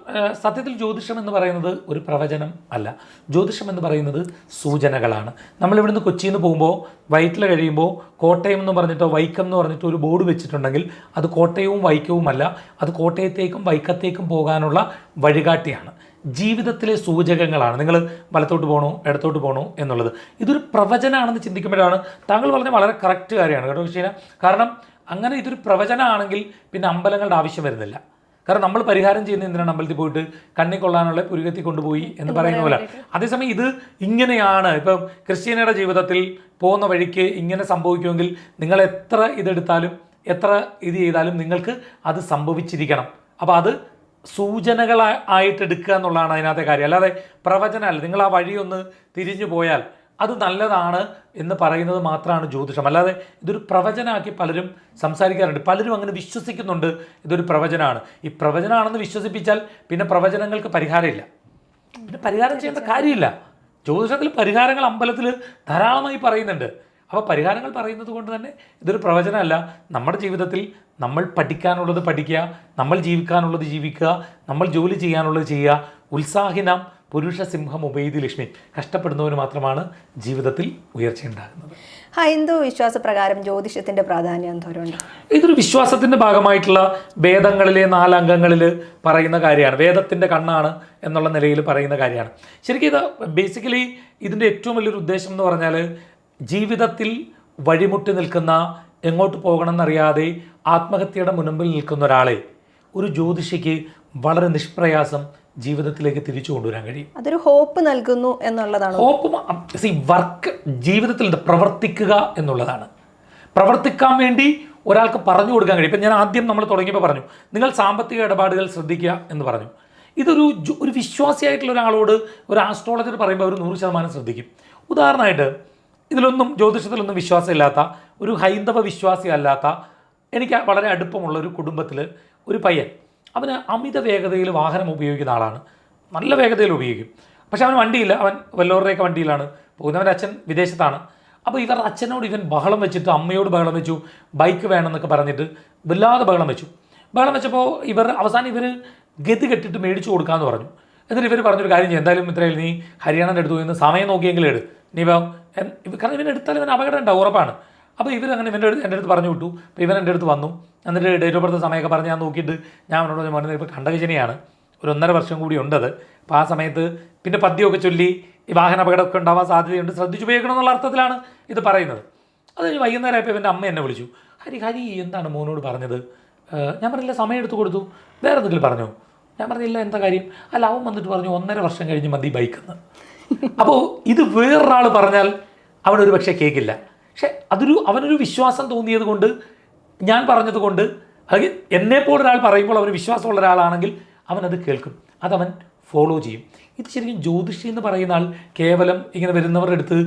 സത്യത്തിൽ ജ്യോതിഷം എന്ന് പറയുന്നത് ഒരു പ്രവചനം അല്ല. ജ്യോതിഷം എന്ന് പറയുന്നത് സൂചനകളാണ്. നമ്മളിവിടുന്ന് കൊച്ചിയിൽ നിന്ന് പോകുമ്പോൾ വൈറ്റിൽ കഴിയുമ്പോൾ കോട്ടയം എന്ന് പറഞ്ഞിട്ടോ വൈക്കം എന്ന് പറഞ്ഞിട്ടോ ഒരു ബോർഡ് വെച്ചിട്ടുണ്ടെങ്കിൽ അത് കോട്ടയവും വൈക്കവുമല്ല, അത് കോട്ടയത്തേക്കും വൈക്കത്തേക്കും പോകാനുള്ള വഴികാട്ടിയാണ്. ജീവിതത്തിലെ സൂചകങ്ങളാണ്. നിങ്ങൾ വലത്തോട്ട് പോകണോ ഇടത്തോട്ട് പോകണോ എന്നുള്ളത്. ഇതൊരു പ്രവചനമാണെന്ന് ചിന്തിക്കുമ്പോഴാണ് താങ്കൾ പറഞ്ഞ വളരെ കറക്റ്റ് കാര്യമാണ് കേട്ടോ കൃഷ്ണ. കാരണം അങ്ങനെ ഇതൊരു പ്രവചനമാണെങ്കിൽ പിന്നെ അമ്പലങ്ങളുടെ ആവശ്യം വരുന്നില്ല. കാരണം നമ്മൾ പരിഹാരം ചെയ്യുന്ന എന്തിനാണ് അമ്പലത്തിൽ പോയിട്ട് കണ്ണി കൊള്ളാനുള്ള പുരുകത്തി കൊണ്ടുപോയി എന്ന് പറയുന്ന പോലെ. അതേസമയം ഇത് ഇങ്ങനെയാണ്. ഇപ്പം ക്രിസ്ത്യാനിയുടെ ജീവിതത്തിൽ പോകുന്ന വഴിക്ക് ഇങ്ങനെ സംഭവിക്കുമെങ്കിൽ നിങ്ങൾ എത്ര ഇതെടുത്താലും എത്ര ഇത് ചെയ്താലും നിങ്ങൾക്ക് അത് സംഭവിച്ചിരിക്കണം. അപ്പോൾ അത് സൂചനകളായിട്ട് എടുക്കുക എന്നുള്ളതാണ് അതിനകത്തെ കാര്യം. അല്ലാതെ പ്രവചനമല്ല. നിങ്ങൾ ആ വഴിയൊന്ന് തിരിഞ്ഞു പോയാൽ അത് നല്ലതാണ് എന്ന് പറയുന്നത് മാത്രമാണ് ജ്യോതിഷം. അല്ലാതെ ഇതൊരു പ്രവചനമാക്കി പലരും സംസാരിക്കാറുണ്ട്. പലരും അങ്ങനെ വിശ്വസിക്കുന്നുണ്ട് ഇതൊരു പ്രവചനമാണ്. ഈ പ്രവചനമാണെന്ന് വിശ്വസിപ്പിച്ചാൽ പിന്നെ പ്രവചനങ്ങൾക്ക് പരിഹാരമില്ല, പിന്നെ പരിഹാരം ചെയ്യേണ്ട കാര്യമില്ല. ജ്യോതിഷത്തിൽ പരിഹാരങ്ങൾ അമ്പലത്തിൽ ധാരാളമായി പറയുന്നുണ്ട്. അപ്പോൾ പരിഹാരങ്ങൾ പറയുന്നത് കൊണ്ട് തന്നെ ഇതൊരു പ്രവചനമല്ല. നമ്മുടെ ജീവിതത്തിൽ നമ്മൾ പഠിക്കാനുള്ളത് പഠിക്കുക, നമ്മൾ ജീവിക്കാനുള്ളത് ജീവിക്കുക, നമ്മൾ ജോലി ചെയ്യാനുള്ളത് ചെയ്യുക. ഉത്സാഹിനാം പുരുഷ സിംഹം ഉപേതി ലക്ഷ്മി. കഷ്ടപ്പെടുന്നവന് മാത്രമാണ് ജീവിതത്തിൽ ഉയർച്ചയുണ്ടാകുന്നത്. ഹൈന്ദവ വിശ്വാസപ്രകാരം ജ്യോതിഷത്തിന്റെ പ്രാധാന്യം എന്തോരുണ്ട്? ഇതൊരു വിശ്വാസത്തിന്റെ ഭാഗമായിട്ടുള്ള വേദങ്ങളിലെ 4 അംഗങ്ങളിൽ പറയുന്ന കാര്യമാണ്. വേദത്തിന്റെ കണ്ണാണ് എന്നുള്ള നിലയിൽ പറയുന്ന കാര്യമാണ്. ശരിക്കും ഇത് ബേസിക്കലി ഇതിൻ്റെ ഏറ്റവും വലിയൊരു ഉദ്ദേശം എന്ന് പറഞ്ഞാൽ ജീവിതത്തിൽ വഴിമുട്ടി നിൽക്കുന്ന, എങ്ങോട്ട് പോകണമെന്നറിയാതെ ആത്മഹത്യയുടെ മുൻപിൽ നിൽക്കുന്ന ഒരാളെ ഒരു ജ്യോതിഷിക്ക് വളരെ നിഷ്പ്രയാസം ജീവിതത്തിലേക്ക് തിരിച്ചു കൊണ്ടുവരാൻ കഴിയും. അതൊരു ഹോപ്പ് നൽകുന്നു എന്നുള്ളതാണ്. ഹോപ്പ് വർക്ക് ജീവിതത്തിൽ പ്രവർത്തിക്കുക എന്നുള്ളതാണ്. പ്രവർത്തിക്കാൻ വേണ്ടി ഒരാൾക്ക് പറഞ്ഞു കൊടുക്കാൻ കഴിയും. ഇപ്പം ഞാൻ ആദ്യം നമ്മൾ തുടങ്ങിയപ്പോൾ പറഞ്ഞു നിങ്ങൾ സാമ്പത്തിക ഇടപാടുകൾ ശ്രദ്ധിക്കുക എന്ന് പറഞ്ഞു. ഒരു വിശ്വാസിയായിട്ടുള്ള ഒരാളോട് ഒരു ആസ്ട്രോളജർ പറയുമ്പോൾ അവർ 100% ശ്രദ്ധിക്കും. ഉദാഹരണമായിട്ട് ഇതിലൊന്നും ജ്യോതിഷത്തിലൊന്നും വിശ്വാസമില്ലാത്ത ഒരു ഹൈന്ദവ വിശ്വാസി അല്ലാത്ത എനിക്ക് വളരെ അടുപ്പമുള്ള ഒരു കുടുംബത്തിൽ ഒരു പയ്യൻ, അവന് അമിത വേഗതയിൽ വാഹനം ഉപയോഗിക്കുന്ന ആളാണ്. നല്ല വേഗതയിൽ ഉപയോഗിക്കും. പക്ഷെ അവന് വണ്ടിയില്ല. അവൻ വല്ലവരുടെയൊക്കെ വണ്ടിയിലാണ് പോകുന്നത്. അവൻ്റെ അച്ഛൻ വിദേശത്താണ്. അപ്പോൾ ഇവരുടെ അച്ഛനോട് ഇവൻ ബഹളം വെച്ചിട്ട് അമ്മയോട് ബഹളം വെച്ചു, ബൈക്ക് വേണമെന്നൊക്കെ പറഞ്ഞിട്ട് വല്ലാതെ ബഹളം വെച്ചു. ബഹളം വെച്ചപ്പോൾ അവസാനം ഇവർ ഗതി കെട്ടിട്ട് മേടിച്ചു കൊടുക്കാമെന്ന് പറഞ്ഞു. എന്നിട്ട് ഇവർ പറഞ്ഞൊരു കാര്യം ചെയ്യും, എന്തായാലും ഇത്രയും നീ ഹരിയാണയുടെ അടുത്ത് പോയി സമയം നോക്കിയെങ്കിലും എടു നീ കാരണം ഇവൻ എടുത്താലും ഇവൻ അപകടം ഉണ്ടാവും, ഉറപ്പാണ്. അപ്പോൾ ഇവരങ്ങനെ എൻ്റെ അടുത്ത് പറഞ്ഞു വിട്ടു. അപ്പോൾ ഇവൻ എൻ്റെ അടുത്ത് വന്നു. എന്നിട്ട് ഡേറ്റ് ഓഫ് ബർത്ത് സമയമൊക്കെ പറഞ്ഞ് ഞാൻ നോക്കിയിട്ട് ഞാൻ അവനോട് പറഞ്ഞത് ഇപ്പോൾ കണ്ടകശനിയാണ്, ഒരു 1.5 വർഷം കൂടി ഉണ്ടത്. അപ്പോൾ ആ സമയത്ത് പിന്നെ പദ്യമൊക്കെ ചൊല്ലി ഈ വാഹന അപകടമൊക്കെ ഉണ്ടാവാൻ സാധ്യതയുണ്ട്, ശ്രദ്ധിച്ചുപയോഗിക്കണം എന്നുള്ള അർത്ഥത്തിലാണ് ഇത് പറയുന്നത്. അത് കഴിഞ്ഞ് വൈകുന്നേരമായപ്പോൾ ഇവൻ്റെ അമ്മ എന്നെ വിളിച്ചു, ഹരി എന്താണ് മോനോട് പറഞ്ഞത്? ഞാൻ പറഞ്ഞില്ല, സമയം എടുത്ത് കൊടുത്തു. വേറെ എന്തെങ്കിലും പറഞ്ഞോ? ഞാൻ പറഞ്ഞില്ല, എന്താ കാര്യം? അല്ല, അവൻ വന്നിട്ട് പറഞ്ഞു 1.5 വർഷം കഴിഞ്ഞ് മതി ബൈക്കെന്ന്. അപ്പോൾ ഇത് വേറൊരാൾ പറഞ്ഞാൽ അവനൊരു പക്ഷേ കേൾക്കില്ല. പക്ഷെ അവനൊരു വിശ്വാസം തോന്നിയത് കൊണ്ട്, ഞാൻ പറഞ്ഞത് കൊണ്ട്, അത് എന്നെപ്പോലൊരാൾ പറയുമ്പോൾ അവന് വിശ്വാസമുള്ള ഒരാളാണെങ്കിൽ അവനത് കേൾക്കും, അതവൻ ഫോളോ ചെയ്യും. ഇത് ശരിക്കും ജ്യോതിഷി എന്ന് പറയുന്ന ആൾ കേവലം ഇങ്ങനെ വരുന്നവരുടെ അടുത്ത്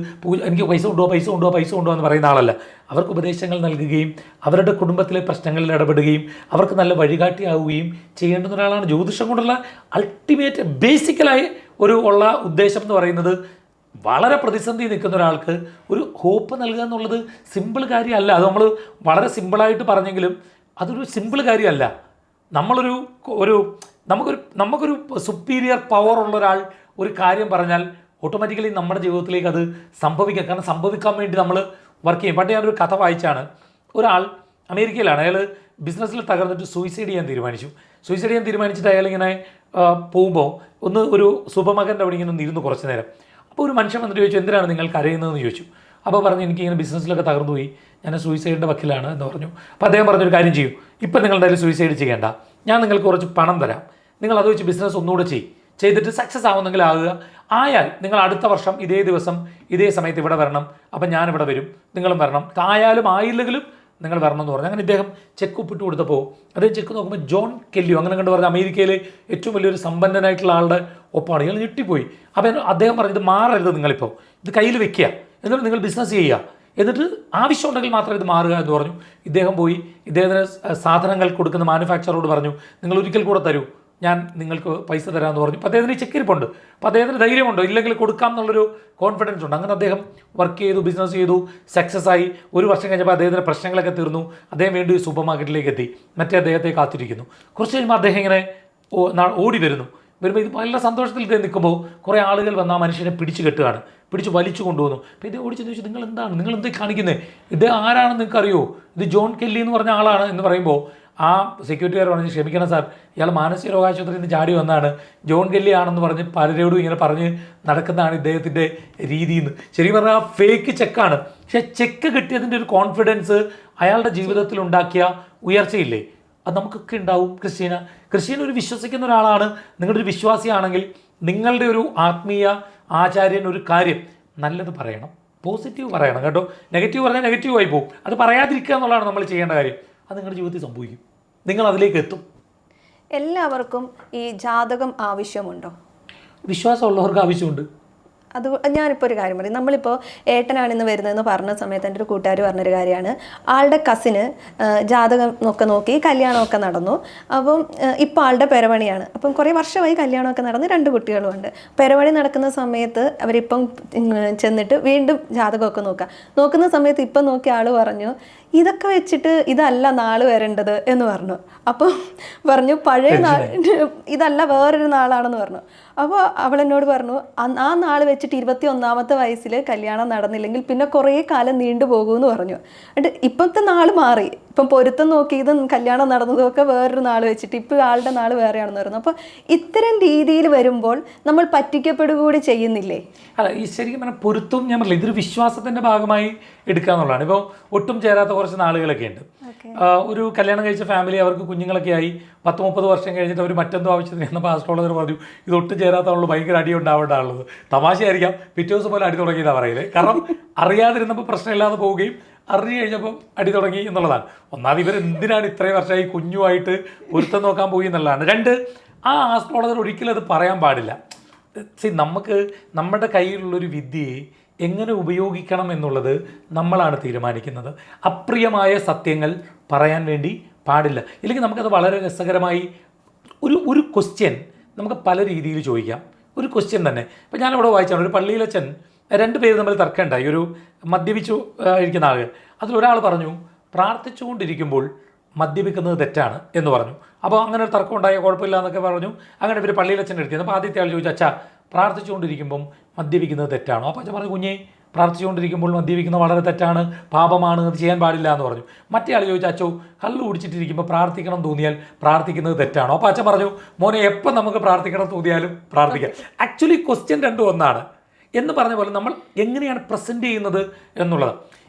എനിക്ക് പൈസ കൊണ്ടുപോകാം എന്ന് പറയുന്ന ആളല്ല. അവർക്ക് ഉപദേശങ്ങൾ നൽകുകയും അവരുടെ കുടുംബത്തിലെ പ്രശ്നങ്ങളിൽ ഇടപെടുകയും അവർക്ക് നല്ല വഴികാട്ടിയാവുകയും ചെയ്യേണ്ടുന്ന ഒരാളാണ്. ജ്യോതിഷം കൊണ്ടുള്ള അൾട്ടിമേറ്റ് ബേസിക്കലായി ഉള്ള ഉദ്ദേശം എന്ന് പറയുന്നത് വളരെ പ്രതിസന്ധി നിൽക്കുന്ന ഒരാൾക്ക് ഒരു ഹോപ്പ് നൽകുക എന്നുള്ളത് സിമ്പിൾ കാര്യമല്ല. അത് നമ്മൾ വളരെ സിമ്പിളായിട്ട് പറഞ്ഞെങ്കിലും അതൊരു സിമ്പിൾ കാര്യമല്ല. നമുക്കൊരു സുപ്പീരിയർ പവർ ഉള്ള ഒരാൾ ഒരു കാര്യം പറഞ്ഞാൽ ഓട്ടോമാറ്റിക്കലി നമ്മുടെ ജീവിതത്തിലേക്ക് അത് സംഭവിക്കാം. കാരണം സംഭവിക്കാൻ വേണ്ടി നമ്മൾ വർക്ക് ചെയ്യും. പണ്ട് ഞാനൊരു കഥ വായിച്ചാണ്. ഒരാൾ അമേരിക്കയിലാണ്, അയാൾ ബിസിനസ്സിൽ തകർന്നിട്ട് സൂയിസൈഡ് ചെയ്യാൻ തീരുമാനിച്ചിട്ട് അയാളിങ്ങനെ പോകുമ്പോൾ ഒരു സുഭമകൻ്റെ അവിടെ ഇങ്ങനെ ഇരുന്നു കുറച്ച് നേരം. അപ്പോൾ ഒരു മനുഷ്യൻ വന്നിട്ട് ചോദിച്ചു, എന്തിനാണ് നിങ്ങൾ കരയുന്നതെന്ന് ചോദിച്ചു. അപ്പോൾ പറഞ്ഞു, എനിക്കിങ്ങനെ ബിസിനസ്സിലൊക്കെ തകർന്നു പോയി, ഞാൻ സൂയിസൈഡിൻ്റെ വക്കിലാണ് എന്ന് പറഞ്ഞു. അപ്പോൾ അദ്ദേഹം പറഞ്ഞൊരു കാര്യം ചെയ്യൂ, ഇപ്പം നിങ്ങൾ എന്തായാലും സൂയിസൈഡ് ചെയ്യേണ്ട, ഞാൻ നിങ്ങൾക്ക് കുറച്ച് പണം തരാം, നിങ്ങൾ അത് വെച്ച് ബിസിനസ് ഒന്നുകൂടെ ചെയ്തിട്ട് സക്സസ് ആവുന്നെങ്കിൽ ആയാൽ നിങ്ങൾ അടുത്ത വർഷം ഇതേ ദിവസം ഇതേ സമയത്ത് ഇവിടെ വരണം, അപ്പം ഞാനിവിടെ വരും, നിങ്ങളും വരണം. ആയാലും ആയില്ലെങ്കിലും നിങ്ങൾ വരണം എന്ന് പറഞ്ഞു. അങ്ങനെ ഇദ്ദേഹം ചെക്ക് ഒപ്പിട്ട് കൊടുത്തപ്പോൾ അദ്ദേഹം ചെക്ക് നോക്കുമ്പോൾ ജോൺ കെല്ലിയോ അങ്ങനെ കണ്ട് പറഞ്ഞ അമേരിക്കയിലെ ഏറ്റവും വലിയൊരു സമ്പന്നനായിട്ടുള്ള ആളുടെ ഒപ്പമാണ്. ഇയാൾ ഞെട്ടിപ്പോയി. അപ്പോൾ അദ്ദേഹം പറഞ്ഞു, ഇത് മാറരുത്, നിങ്ങളിപ്പോൾ ഇത് കയ്യിൽ വെക്കുക, എന്നിട്ട് നിങ്ങൾ ബിസിനസ് ചെയ്യുക, എന്നിട്ട് ആവശ്യമുണ്ടെങ്കിൽ മാത്രം ഇത് മാറുക എന്ന് പറഞ്ഞു. ഇദ്ദേഹം പോയി ഇദ്ദേഹത്തിന് സാധനങ്ങൾ കൊടുക്കുന്ന മാനുഫാക്ചറോട് പറഞ്ഞു, നിങ്ങൾ ഒരിക്കൽ കൂടെ തരൂ, ഞാൻ നിങ്ങൾക്ക് പൈസ തരാമെന്ന് പറഞ്ഞു. അപ്പോൾ അദ്ദേഹത്തിന് ചെക്കിരിപ്പുണ്ട്, അപ്പോൾ അദ്ദേഹത്തിന് ധൈര്യമുണ്ട്, ഇല്ലെങ്കിൽ കൊടുക്കാം എന്നുള്ളൊരു കോൺഫിഡൻസ് ഉണ്ട്. അങ്ങനെ അദ്ദേഹം വർക്ക് ചെയ്തു, ബിസിനസ് ചെയ്തു, സക്സസ് ആയി. ഒരു വർഷം കഴിഞ്ഞപ്പോൾ അദ്ദേഹത്തിൻ്റെ പ്രശ്നങ്ങളൊക്കെ തീർന്നു. അദ്ദേഹം വീണ്ടും സൂപ്പർ മാർക്കറ്റിലേക്ക് എത്തി, മറ്റേ അദ്ദേഹത്തെ കാത്തിരിക്കുന്നു. കുറച്ച് കഴിയുമ്പോൾ അദ്ദേഹം ഇങ്ങനെ ഓടി വരുന്നു. വരുമ്പോൾ ഇത് നല്ല സന്തോഷത്തിൽ നിൽക്കുമ്പോൾ കുറേ ആളുകൾ വന്ന് ആ മനുഷ്യനെ പിടിച്ച് കെട്ടുകയാണ്, പിടിച്ച് വലിച്ചു കൊണ്ടുവന്നു. അപ്പോൾ ഇത് ഓടിച്ചെന്ന് ചോദിച്ചു, നിങ്ങൾ എന്താണ്, നിങ്ങൾ എന്താ കാണിക്കുന്നത്, ഇത് ആരാണെന്ന് നിങ്ങൾക്ക് അറിയോ, ഇത് ജോൺ കെല്ലി എന്ന് പറഞ്ഞ ആളാണ് എന്ന് പറയുമ്പോൾ ആ സെക്യൂരിറ്റിക്കാർ പറഞ്ഞ്, ക്ഷമിക്കണം സാർ, ഇയാൾ മാനസിക രോഗാശുപത്രിയിൽ നിന്ന് ചാടി വന്നാണ്, ജോൺ കെല്ലി ആണെന്ന് പറഞ്ഞ് പലരോടും ഇങ്ങനെ പറഞ്ഞ് നടക്കുന്നതാണ് ഇദ്ദേഹത്തിൻ്റെ രീതിയെന്ന്. ശരിക്കും പറഞ്ഞാൽ ആ ഫേക്ക് ചെക്കാണ്. പക്ഷേ ചെക്ക് കിട്ടിയതിൻ്റെ ഒരു കോൺഫിഡൻസ് അയാളുടെ ജീവിതത്തിൽ ഉണ്ടാക്കിയ ഉയർച്ചയില്ലേ, അത് നമുക്കൊക്കെ ഉണ്ടാവും. ക്രിസ്റ്റീന ഒരു വിശ്വസിക്കുന്ന ഒരാളാണ്. നിങ്ങളുടെ ഒരു വിശ്വാസിയാണെങ്കിൽ നിങ്ങളുടെ ഒരു ആത്മീയ ആചാര്യൻ ഒരു കാര്യം നല്ലത് പറയണം, പോസിറ്റീവ് പറയണം കേട്ടോ. നെഗറ്റീവ് പറഞ്ഞാൽ നെഗറ്റീവായി പോകും. അത് പറയാതിരിക്കുക എന്നുള്ളതാണ് നമ്മൾ ചെയ്യേണ്ട കാര്യം. അത് നിങ്ങളുടെ ജീവിതത്തിൽ സംഭവിക്കും, നിങ്ങൾ അതിലേക്ക് എത്തും. എല്ലാവർക്കും ഈ ജാതകം ആവശ്യമുണ്ടോ? വിശ്വാസമുള്ളവർക്ക് ആവശ്യമുണ്ട്. അത് ഞാനിപ്പോൾ ഒരു കാര്യം പറയും. നമ്മളിപ്പോൾ ഏട്ടനാണ് ഇന്ന് വരുന്നതെന്ന് പറഞ്ഞ സമയത്ത് എൻ്റെ ഒരു കൂട്ടുകാർ പറഞ്ഞൊരു കാര്യമാണ്, ആളുടെ കസിന് ജാതകം ഒക്കെ നോക്കി കല്യാണമൊക്കെ നടന്നു. അപ്പം ഇപ്പോൾ ആളുടെ പെരവണിയാണ്. അപ്പം കുറേ വർഷമായി കല്യാണമൊക്കെ നടന്ന് 2 കുട്ടികളുമുണ്ട്. പെരവണി നടക്കുന്ന സമയത്ത് അവരിപ്പം ചെന്നിട്ട് വീണ്ടും ജാതകമൊക്കെ നോക്കുന്ന സമയത്ത് ഇപ്പം നോക്കിയ ആൾ പറഞ്ഞു, ഇതൊക്കെ വെച്ചിട്ട് ഇതല്ല നാൾ വരേണ്ടത് എന്ന് പറഞ്ഞു. അപ്പം പറഞ്ഞു, പഴയ നാൾ ഇതല്ല വേറൊരു നാളാണെന്ന് പറഞ്ഞു. അപ്പോൾ അവളെന്നോട് പറഞ്ഞു, ആ നാൾ വെച്ചിട്ട് 21ാമത്തെ വയസ്സിൽ കല്യാണം നടന്നില്ലെങ്കിൽ പിന്നെ കുറേ കാലം നീണ്ടു പോകുമെന്ന് പറഞ്ഞു. എന്നിട്ട് ഇപ്പോഴത്തെ നാൾ മാറി, ഇപ്പം പൊരുത്തം നോക്കിയതും കല്യാണം നടന്നതൊക്കെ വേറൊരു നാൾ വെച്ചിട്ട് ഇപ്പോൾ ആളുടെ നാൾ വേറെയാണെന്ന് പറഞ്ഞു. അപ്പോൾ ഇത്തരം രീതിയിൽ വരുമ്പോൾ നമ്മൾ പറ്റിക്കപ്പെടുക കൂടി ചെയ്യുന്നില്ലേ? അല്ല, ഈ ശരിക്കും പറഞ്ഞാൽ പൊരുത്തം ഞാൻ പറഞ്ഞില്ല, ഇതൊരു വിശ്വാസത്തിൻ്റെ ഭാഗമായി എടുക്കുക എന്നുള്ളതാണ്. ഇപ്പോൾ ഒട്ടും ചേരാത്ത കുറച്ച് നാളുകളൊക്കെ ഉണ്ട്. ഒരു കല്യാണം കഴിച്ച ഫാമിലി, അവർക്ക് കുഞ്ഞുങ്ങളൊക്കെ ആയി 10-30 വർഷം കഴിഞ്ഞിട്ട് അവർ മറ്റെന്തോ ആവശ്യത്തിന് എന്നപ്പോൾ ആസ്ട്രോളജർ പറഞ്ഞു, ഇത് ഒട്ടും ചേരാത്തതുള്ള ഭയങ്കര അടി ഉണ്ടാവേണ്ടതാണുള്ളത്. തമാശയായിരിക്കാം, പിറ്റേ ദിവസം പോലെ അടി തുടങ്ങിയതാണ് പറയുന്നത്. കാരണം അറിയാതിരുന്നപ്പോൾ പ്രശ്നമില്ലാതെ പോവുകയും അറിഞ്ഞു കഴിഞ്ഞപ്പം അടി തുടങ്ങി എന്നുള്ളതാണ്. ഒന്നാമത് ഇവർ എന്തിനാണ് ഇത്രയും വർഷമായി കുഞ്ഞുമായിട്ട് പൊരുത്തം നോക്കാൻ പോയി എന്നുള്ളതാണ്. 2, ആ ആസ്ട്രോളജർ ഒരിക്കലും അത് പറയാൻ പാടില്ല. നമുക്ക് നമ്മുടെ കയ്യിലുള്ളൊരു വിദ്യയെ എങ്ങനെ ഉപയോഗിക്കണം എന്നുള്ളത് നമ്മളാണ് തീരുമാനിക്കുന്നത്. അപ്രിയമായ സത്യങ്ങൾ പറയാൻ വേണ്ടി പാടില്ല. ഇല്ലെങ്കിൽ നമുക്കത് വളരെ രസകരമായി ഒരു ക്വസ്റ്റ്യൻ നമുക്ക് പല രീതിയിൽ ചോദിക്കാം. ഒരു ക്വസ്റ്റ്യൻ തന്നെ ഇപ്പം ഞാനിവിടെ വായിച്ചാണ്, ഒരു പള്ളിയിലച്ഛൻ 2 പേര് തമ്മിൽ തർക്കമുണ്ടായി. ഒരു മദ്യപിച്ചു ഇരിക്കുന്ന ആൾ, അതിലൊരാൾ പറഞ്ഞു, പ്രാർത്ഥിച്ചുകൊണ്ടിരിക്കുമ്പോൾ മദ്യപിക്കുന്നത് തെറ്റാണ് എന്ന് പറഞ്ഞു. അപ്പോൾ അങ്ങനെ ഒരു തർക്കം ഉണ്ടായ കുഴപ്പമില്ല എന്നൊക്കെ പറഞ്ഞു. അങ്ങനെ ഇവർ പള്ളിയിലച്ഛൻ്റെ എടുത്തിരുന്നു. അപ്പോൾ ആദ്യത്തെ ആൾ ചോദിച്ചു, അച്ഛാ പ്രാർത്ഥിച്ചുകൊണ്ടിരിക്കുമ്പം മദ്യപിക്കുന്നത് തെറ്റാണോ? അപ്പോൾ അച്ഛൻ പറഞ്ഞു, കുഞ്ഞെ പ്രാർത്ഥിച്ചുകൊണ്ടിരിക്കുമ്പോൾ മദ്യപിക്കുന്നത് വളരെ തെറ്റാണ്, പാപമാണ്, അത് ചെയ്യാൻ പാടില്ല എന്ന് പറഞ്ഞു. മറ്റേ ആൾ ചോദിച്ചു, അച്ഛോ കള്ളു കുടിച്ചിട്ടിരിക്കുമ്പോൾ പ്രാർത്ഥിക്കണം തോന്നിയാൽ പ്രാർത്ഥിക്കുന്നത് തെറ്റാണോ? അപ്പോൾ അച്ഛൻ പറഞ്ഞു, മോനെ എപ്പോൾ നമുക്ക് പ്രാർത്ഥിക്കണം തോന്നിയാലും പ്രാർത്ഥിക്കാം. ആക്ച്വലി ക്വസ്റ്റ്യൻ 2 ഒന്നാണ് എന്ന് പറഞ്ഞ പോലെ നമ്മൾ എങ്ങനെയാണ് പ്രസൻറ്റ് ചെയ്യുന്നത് എന്നുള്ളത്.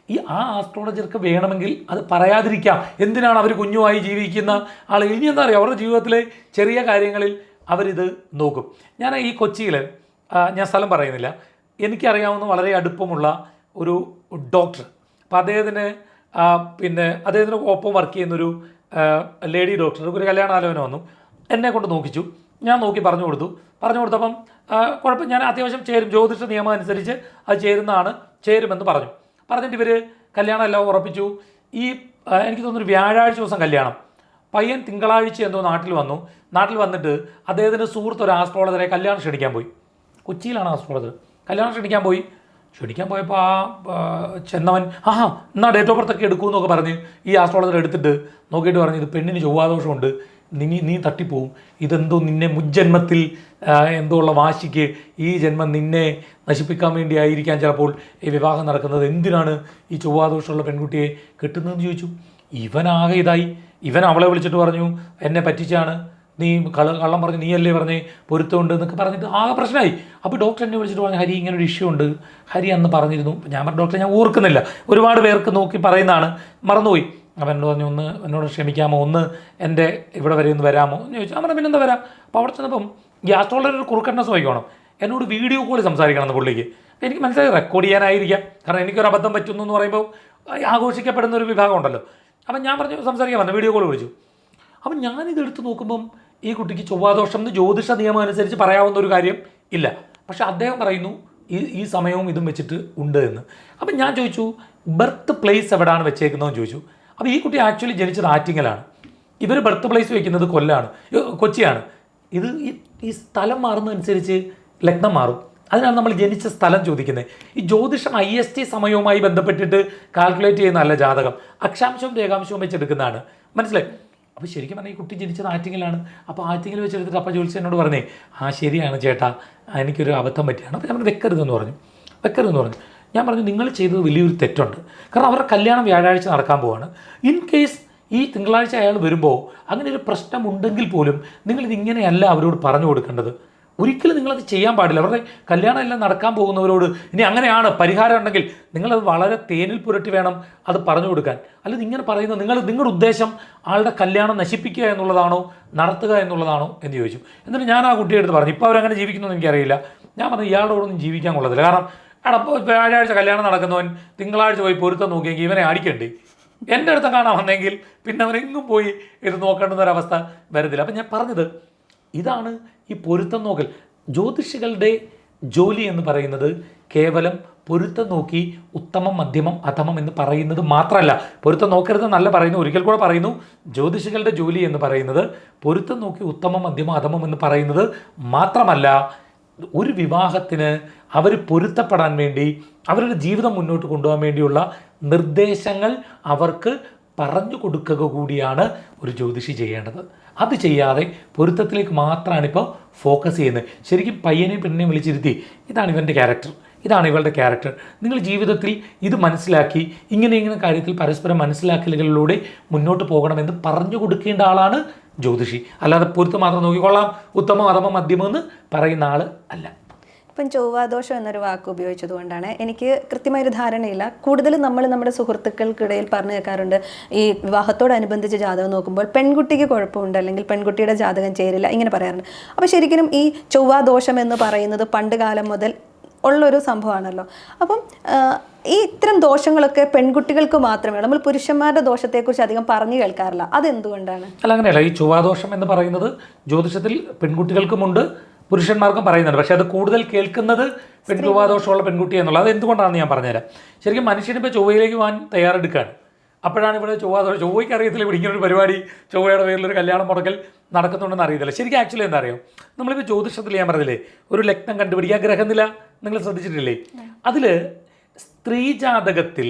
ആ ആസ്ട്രോളജർക്ക് വേണമെങ്കിൽ അത് പറയാതിരിക്കാം. എന്തിനാണ് അവർ കുഞ്ഞുമായി ജീവിക്കുന്ന ആൾ, ഇനി എന്താ പറയുക, അവരുടെ ജീവിതത്തിലെ ചെറിയ കാര്യങ്ങളിൽ അവരിത് നോക്കും. ഞാൻ ഈ കൊച്ചിയിൽ, ഞാൻ സ്ഥലം പറയുന്നില്ല, എനിക്കറിയാവുന്ന വളരെ അടുപ്പമുള്ള ഒരു ഡോക്ടർ, അപ്പോൾ അദ്ദേഹത്തിന് ഒപ്പം വർക്ക് ചെയ്യുന്നൊരു ലേഡി ഡോക്ടർ ഒരു കല്യാണാലോചന വന്നു, എന്നെ കൊണ്ട് നോക്കിച്ചു. ഞാൻ നോക്കി പറഞ്ഞു കൊടുത്തപ്പം കുഴപ്പം, ഞാൻ അത്യാവശ്യം ജ്യോതിഷ നിയമം അനുസരിച്ച് അത് ചേരുമെന്ന് പറഞ്ഞിട്ട് ഇവർ കല്യാണം എല്ലാം ഉറപ്പിച്ചു. എനിക്ക് തോന്നുന്നൊരു വ്യാഴാഴ്ച ദിവസം കല്യാണം, പയ്യൻ തിങ്കളാഴ്ച എന്തോ നാട്ടിൽ വന്നിട്ട് അദ്ദേഹത്തിൻ്റെ സുഹൃത്ത് ഒരു ആസ്ട്രോളജറെ കല്യാണം ക്ഷണിക്കാൻ പോയി. കൊച്ചിയിലാണ് ആസ്ട്രോളജർ. കല്യാണം ക്ഷണിക്കാൻ പോയപ്പോൾ ആ ചെന്നവൻ എന്നാൽ ഡേറ്റ് ഓഫ് ബർത്ത് ഒക്കെ എടുക്കുമെന്നൊക്കെ പറഞ്ഞ് ഈ ആസ്ട്രോളജർ എടുത്തിട്ട് നോക്കിയിട്ട് പറഞ്ഞു, ഇത് പെണ്ണിന് ചൊവ്വാദോഷമുണ്ട്, നീ തട്ടിപ്പോവും, ഇതെന്തോ നിന്നെ മുജ്ജന്മത്തിൽ എന്തോ ഉള്ള വാശിക്ക് ഈ ജന്മം നിന്നെ നശിപ്പിക്കാൻ വേണ്ടി ആയിരിക്കാം ചിലപ്പോൾ ഈ വിവാഹം നടക്കുന്നത്, എന്തിനാണ് ഈ ചൊവ്വാദോഷമുള്ള പെൺകുട്ടിയെ കെട്ടുന്നതെന്ന് ചോദിച്ചു. ഇവനാകെ ഇതായി. ഇവൻ അവളെ വിളിച്ചിട്ട് പറഞ്ഞു, എന്നെ പറ്റിച്ചാണ്, നീ കള്ളം പറഞ്ഞ്, നീയല്ലേ പറഞ്ഞ് പൊരുത്തമുണ്ട് എന്നൊക്കെ പറഞ്ഞിട്ട് ആകെ പ്രശ്നമായി. അപ്പോൾ ഡോക്ടർ എന്നെ വിളിച്ചിട്ട് പറഞ്ഞു, ഹരി ഇങ്ങനെ ഒരു ഇഷ്യൂ ഉണ്ട്, ഹരി അന്ന് പറഞ്ഞിരുന്നു. ഞാൻ പറഞ്ഞു, ഡോക്ടറെ ഞാൻ ഓർക്കുന്നില്ല, ഒരുപാട് പേർക്ക് നോക്കി പറയുന്നതാണ്, മറന്നുപോയി. അപ്പം എന്നോട് പറഞ്ഞു, എന്നോട് ക്ഷമിക്കാമോ, എൻ്റെ ഇവിടെ വരെ ഒന്ന് വരാമോ എന്ന് ചോദിച്ചു. അങ്ങനെ പിന്നെന്താ വരാം. അപ്പോൾ അവിടെ ചെന്നപ്പം ഈ ആസ്ട്രോളജർ ഒരു കുറുക്കണ്ണസ് വായിക്കണം, എന്നോട് വീഡിയോ കോൾ സംസാരിക്കണം എന്ന് പുള്ളിക്ക്. എനിക്ക് മനസ്സിലായി റെക്കോർഡ് ചെയ്യാനായിരിക്കാം, കാരണം എനിക്കൊരു അബദ്ധം പറ്റുന്നു എന്ന് പറയുമ്പോൾ ആഘോഷിക്കപ്പെടുന്ന ഒരു വിഭാഗം ഉണ്ടല്ലോ. അപ്പം ഞാൻ സംസാരിക്കാൻ പറഞ്ഞു, വീഡിയോ കോൾ വിളിച്ചു. അപ്പം ഞാനിതെടുത്ത് നോക്കുമ്പം ഈ കുട്ടിക്ക് ചൊവ്വാദോഷം എന്ന് ജ്യോതിഷ നിയമം അനുസരിച്ച് പറയാവുന്ന ഒരു കാര്യം ഇല്ല. പക്ഷെ അദ്ദേഹം പറയുന്നു ഈ സമയവും ഇതും വെച്ചിട്ട് ഉണ്ട് എന്ന്. അപ്പം ഞാൻ ചോദിച്ചു ബർത്ത് പ്ലേസ് എവിടെയാണ് വെച്ചേക്കുന്നതെന്ന് ചോദിച്ചു. അപ്പോൾ ഈ കുട്ടി ആക്ച്വലി ജനിച്ചത് ആറ്റിങ്ങലാണ്, ഇവർ ബർത്ത് പ്ലേസ് വയ്ക്കുന്നത് കൊച്ചിയാണ്. ഇത് ഈ സ്ഥലം മാറുന്നതനുസരിച്ച് ലഗ്നം മാറും. അതിനാണ് നമ്മൾ ജനിച്ച സ്ഥലം ചോദിക്കുന്നത്. ഈ ജ്യോതിഷം IST സമയവുമായി ബന്ധപ്പെട്ടിട്ട് കാൽക്കുലേറ്റ് ചെയ്യുന്നതല്ല ജാതകം, അക്ഷാംശവും രേഖാംശവും വെച്ചെടുക്കുന്നതാണ്. മനസ്സിലായി? അപ്പോൾ ശരിക്കും പറഞ്ഞാൽ ഈ കുട്ടി ജനിച്ചത് ആറ്റിങ്ങലാണ്. അപ്പോൾ ആറ്റിങ്ങൽ വെച്ചെടുത്തിട്ട് അപ്പോൾ ജ്യോത്സ്യനോട് പറഞ്ഞേ ശരിയാണ് ചേട്ടാ, എനിക്കൊരു അബദ്ധം പറ്റിയാണ്. അപ്പോൾ ഞാൻ വെക്കരുതെന്ന് പറഞ്ഞു. ഞാൻ പറഞ്ഞു നിങ്ങൾ ചെയ്തത് വലിയൊരു തെറ്റുണ്ട്. കാരണം അവരുടെ കല്യാണം വ്യാഴാഴ്ച നടക്കാൻ പോവാണ്. ഇൻ കേസ് ഈ തിങ്കളാഴ്ച അയാൾ വരുമ്പോൾ അങ്ങനെ ഒരു പ്രശ്നമുണ്ടെങ്കിൽ പോലും നിങ്ങളിതിങ്ങനെയല്ല അവരോട് പറഞ്ഞു കൊടുക്കേണ്ടത്. ഒരിക്കലും നിങ്ങളത് ചെയ്യാൻ പാടില്ല. അവരുടെ കല്യാണം എല്ലാം നടക്കാൻ പോകുന്നവരോട് ഇനി അങ്ങനെയാണ് പരിഹാരം ഉണ്ടെങ്കിൽ നിങ്ങളത് വളരെ തേനിൽ പുരട്ടി വേണം അത് പറഞ്ഞു കൊടുക്കാൻ. അല്ലെങ്കിൽ ഇങ്ങനെ പറയുന്നത് നിങ്ങളുടെ ഉദ്ദേശം ആളുടെ കല്യാണം നശിപ്പിക്കുക എന്നുള്ളതാണോ നടത്തുക എന്നുള്ളതാണോ എന്ന് ചോദിച്ചു. എന്നിട്ട് ഞാൻ ആ കുട്ടിയുടെ അടുത്ത് പറഞ്ഞു, ഇപ്പോൾ അവരങ്ങനെ ജീവിക്കുന്നതെന്ന് എനിക്കറിയില്ല. ഞാൻ പറഞ്ഞു ഇയാളോടൊന്നും ജീവിക്കാൻ കൊള്ളത്തില്ല. കാരണം വ്യാഴാഴ്ച കല്യാണം നടക്കുന്നവൻ തിങ്കളാഴ്ച പോയി പൊരുത്തം നോക്കിയെങ്കിൽ ഇവനെ അടിക്കണ്ടേ? എൻ്റെ അടുത്ത് കാണാൻ വന്നെങ്കിൽ പിന്നെ അവനെങ്ങും പോയി ഇത് നോക്കേണ്ടുന്ന ഒരവസ്ഥ വരുന്നില്ല. അപ്പം ഞാൻ പറഞ്ഞത് ഇതാണ് ഈ പൊരുത്തം നോക്കൽ. ജ്യോതിഷികളുടെ ജോലി എന്ന് പറയുന്നത് കേവലം പൊരുത്തം നോക്കി ഉത്തമം മധ്യമം അധമം എന്ന് പറയുന്നത് മാത്രമല്ല. പൊരുത്തം നോക്കരുതെന്നല്ല പറയുന്നു, ഒരിക്കൽ കൂടെ പറയുന്നു, ജ്യോതിഷികളുടെ ജോലി എന്ന് പറയുന്നത് പൊരുത്തം നോക്കി ഉത്തമം മധ്യമം അധമം എന്ന് പറയുന്നത് മാത്രമല്ല, ഒരു വിവാഹത്തിന് അവർ പൊരുത്തപ്പെടാൻ വേണ്ടി അവരുടെ ജീവിതം മുന്നോട്ട് കൊണ്ടുപോകാൻ വേണ്ടിയുള്ള നിർദ്ദേശങ്ങൾ അവർക്ക് പറഞ്ഞു കൊടുക്കുക കൂടിയാണ് ഒരു ജ്യോതിഷി ചെയ്യേണ്ടത്. അത് ചെയ്യാതെ പൊരുത്തത്തിലേക്ക് മാത്രമാണ് ഇപ്പോൾ ഫോക്കസ് ചെയ്യുന്നത്. ശരിക്കും പയ്യനെയും പെണ്ണിനെയും വിളിച്ചിരുത്തി ഇതാണ് ഇവൻ്റെ ക്യാരക്ടർ, ഇതാണ് ഇവളുടെ ക്യാരക്ടർ, നിങ്ങൾ ജീവിതത്തിൽ ഇത് മനസ്സിലാക്കി ഇങ്ങനെ കാര്യത്തിൽ പരസ്പരം മനസ്സിലാക്കലുകളിലൂടെ മുന്നോട്ട് പോകണമെന്ന് പറഞ്ഞു കൊടുക്കേണ്ട ആളാണ് ജ്യോതിഷി. അല്ലാതെ പൊരുത്തം മാത്രം നോക്കിക്കൊള്ളാം ഉത്തമം അധമം മധ്യമം എന്ന് പറയുന്ന ആൾ അല്ല. ഇപ്പം ചൊവ്വാദോഷം എന്നൊരു വാക്ക് ഉപയോഗിച്ചതുകൊണ്ടാണ് എനിക്ക് കൃത്യമായൊരു ധാരണയില്ല. കൂടുതലും നമ്മൾ നമ്മുടെ സുഹൃത്തുക്കൾക്കിടയിൽ പറഞ്ഞു കേൾക്കാറുണ്ട്, ഈ വിവാഹത്തോടനുബന്ധിച്ച് ജാതകം നോക്കുമ്പോൾ പെൺകുട്ടിക്ക് കുഴപ്പമുണ്ട് അല്ലെങ്കിൽ പെൺകുട്ടിയുടെ ജാതകം ചേരില്ല, ഇങ്ങനെ പറയാറുണ്ട്. അപ്പോൾ ശരിക്കും ഈ ചൊവ്വാദോഷം എന്ന് പറയുന്നത് പണ്ട് കാലം മുതൽ ഉള്ളൊരു സംഭവമാണല്ലോ. അപ്പം ഈ ഇത്തരം ദോഷങ്ങളൊക്കെ പെൺകുട്ടികൾക്ക് മാത്രമേ, നമ്മൾ പുരുഷന്മാരുടെ ദോഷത്തെക്കുറിച്ച് അധികം പറഞ്ഞു കേൾക്കാറില്ല. അതെന്തുകൊണ്ടാണ്? അല്ല, അങ്ങനെയല്ല. ഈ ചൊവ്വാദോഷം എന്ന് പറയുന്നത് ജ്യോതിഷത്തിൽ പെൺകുട്ടികൾക്കുമുണ്ട് പുരുഷന്മാർക്കും പറയുന്നുണ്ട്. പക്ഷേ അത് കൂടുതൽ കേൾക്കുന്നത് ചൊവ്വാദോഷമുള്ള പെൺകുട്ടി എന്നുള്ളത്. അത് എന്തുകൊണ്ടാണെന്ന് ഞാൻ പറഞ്ഞുതരാം. ശരിക്കും മനുഷ്യനിപ്പോൾ ചൊവ്വയിലേക്ക് പോകാൻ തയ്യാറെടുക്കുകയാണ്. അപ്പോഴാണ് ഇവിടെ ചൊവ്വാദോഷം. ചൊവ്വയ്ക്ക് അറിയത്തില്ല ഇവിടെ ഇങ്ങനൊരു പരിപാടി ചൊവ്വയുടെ പേരിലൊരു കല്യാണം മുടക്കൽ നടക്കുന്നുണ്ടെന്ന് അറിയത്തില്ല. ശരിക്കും ആക്ച്വലി എന്താ അറിയാം, നമ്മളിപ്പോൾ ജ്യോതിഷത്തിൽ ഞാൻ പറഞ്ഞില്ലേ ഒരു ലഗ്നം കണ്ടുപിടിക്കുക, ഗ്രഹനില നിങ്ങൾ ശ്രദ്ധിച്ചിട്ടില്ലേ? അതിൽ സ്ത്രീ ജാതകത്തിൽ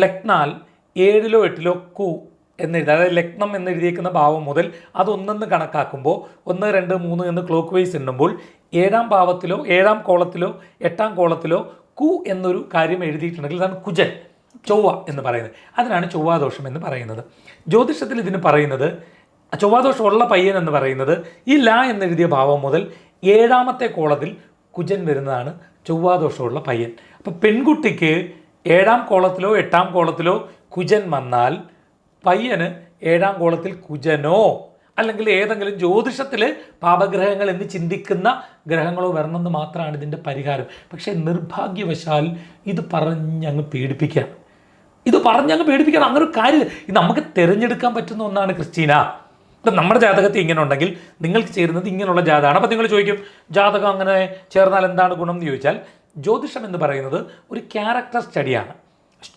ലഗ്നാൽ 7ലോ 8ലോ കു എന്നെഴുതി, അതായത് ലഗ്നം എന്നെഴുതിയേക്കുന്ന ഭാവം മുതൽ അത് ഒന്നെന്ന് കണക്കാക്കുമ്പോൾ 1, 2, 3 എന്ന് ക്ലോക്ക് വൈസ് എണ്ണുമ്പോൾ 7ാം ഭാവത്തിലോ 7ാം കോളത്തിലോ 8ാം കോളത്തിലോ കു എന്നൊരു കാര്യം എഴുതിയിട്ടുണ്ടെങ്കിൽ അതാണ് കുജൻ, ചൊവ്വ എന്ന് പറയുന്നത്. അതിനാണ് ചൊവ്വാദോഷം എന്ന് പറയുന്നത്. ജ്യോതിഷത്തിൽ ഇതിന് പറയുന്നത് ചൊവ്വാദോഷമുള്ള പയ്യൻ എന്ന് പറയുന്നത് ഈ ല എന്നെഴുതിയ ഭാവം മുതൽ 7ാമത്തെ കോളത്തിൽ കുജൻ വരുന്നതാണ് ചൊവ്വാദോഷമുള്ള പയ്യൻ. അപ്പോൾ പെൺകുട്ടിക്ക് 7ാം കോളത്തിലോ 8ാം കോളത്തിലോ കുജൻ വന്നാൽ പയ്യന് 7ാം കോളത്തിൽ കുജനോ അല്ലെങ്കിൽ ഏതെങ്കിലും ജ്യോതിഷത്തിൽ പാപഗ്രഹങ്ങൾ എന്ന് ചിന്തിക്കുന്ന ഗ്രഹങ്ങളോ വരണമെന്ന് മാത്രമാണ് ഇതിൻ്റെ പരിഹാരം. പക്ഷേ നിർഭാഗ്യവശാൽ ഇത് പറഞ്ഞങ്ങ് പേടിപ്പിക്കാൻ അങ്ങനെ ഒരു കാര്യം ഇത് നമുക്ക് തിരഞ്ഞെടുക്കാൻ പറ്റുന്ന ഒന്നാണ് ക്രിസ്റ്റീന. ഇപ്പം നമ്മുടെ ജാതകത്തിൽ ഇങ്ങനെ ഉണ്ടെങ്കിൽ നിങ്ങൾക്ക് ചേരുന്നത് ഇങ്ങനെയുള്ള ജാതകമാണ്. അപ്പോൾ നിങ്ങൾ ചോദിക്കും ജാതകം അങ്ങനെ ചേർന്നാൽ എന്താണ് ഗുണം എന്ന് ചോദിച്ചാൽ, ജ്യോതിഷം എന്ന് പറയുന്നത് ഒരു ക്യാരക്ടർ സ്റ്റഡിയാണ്,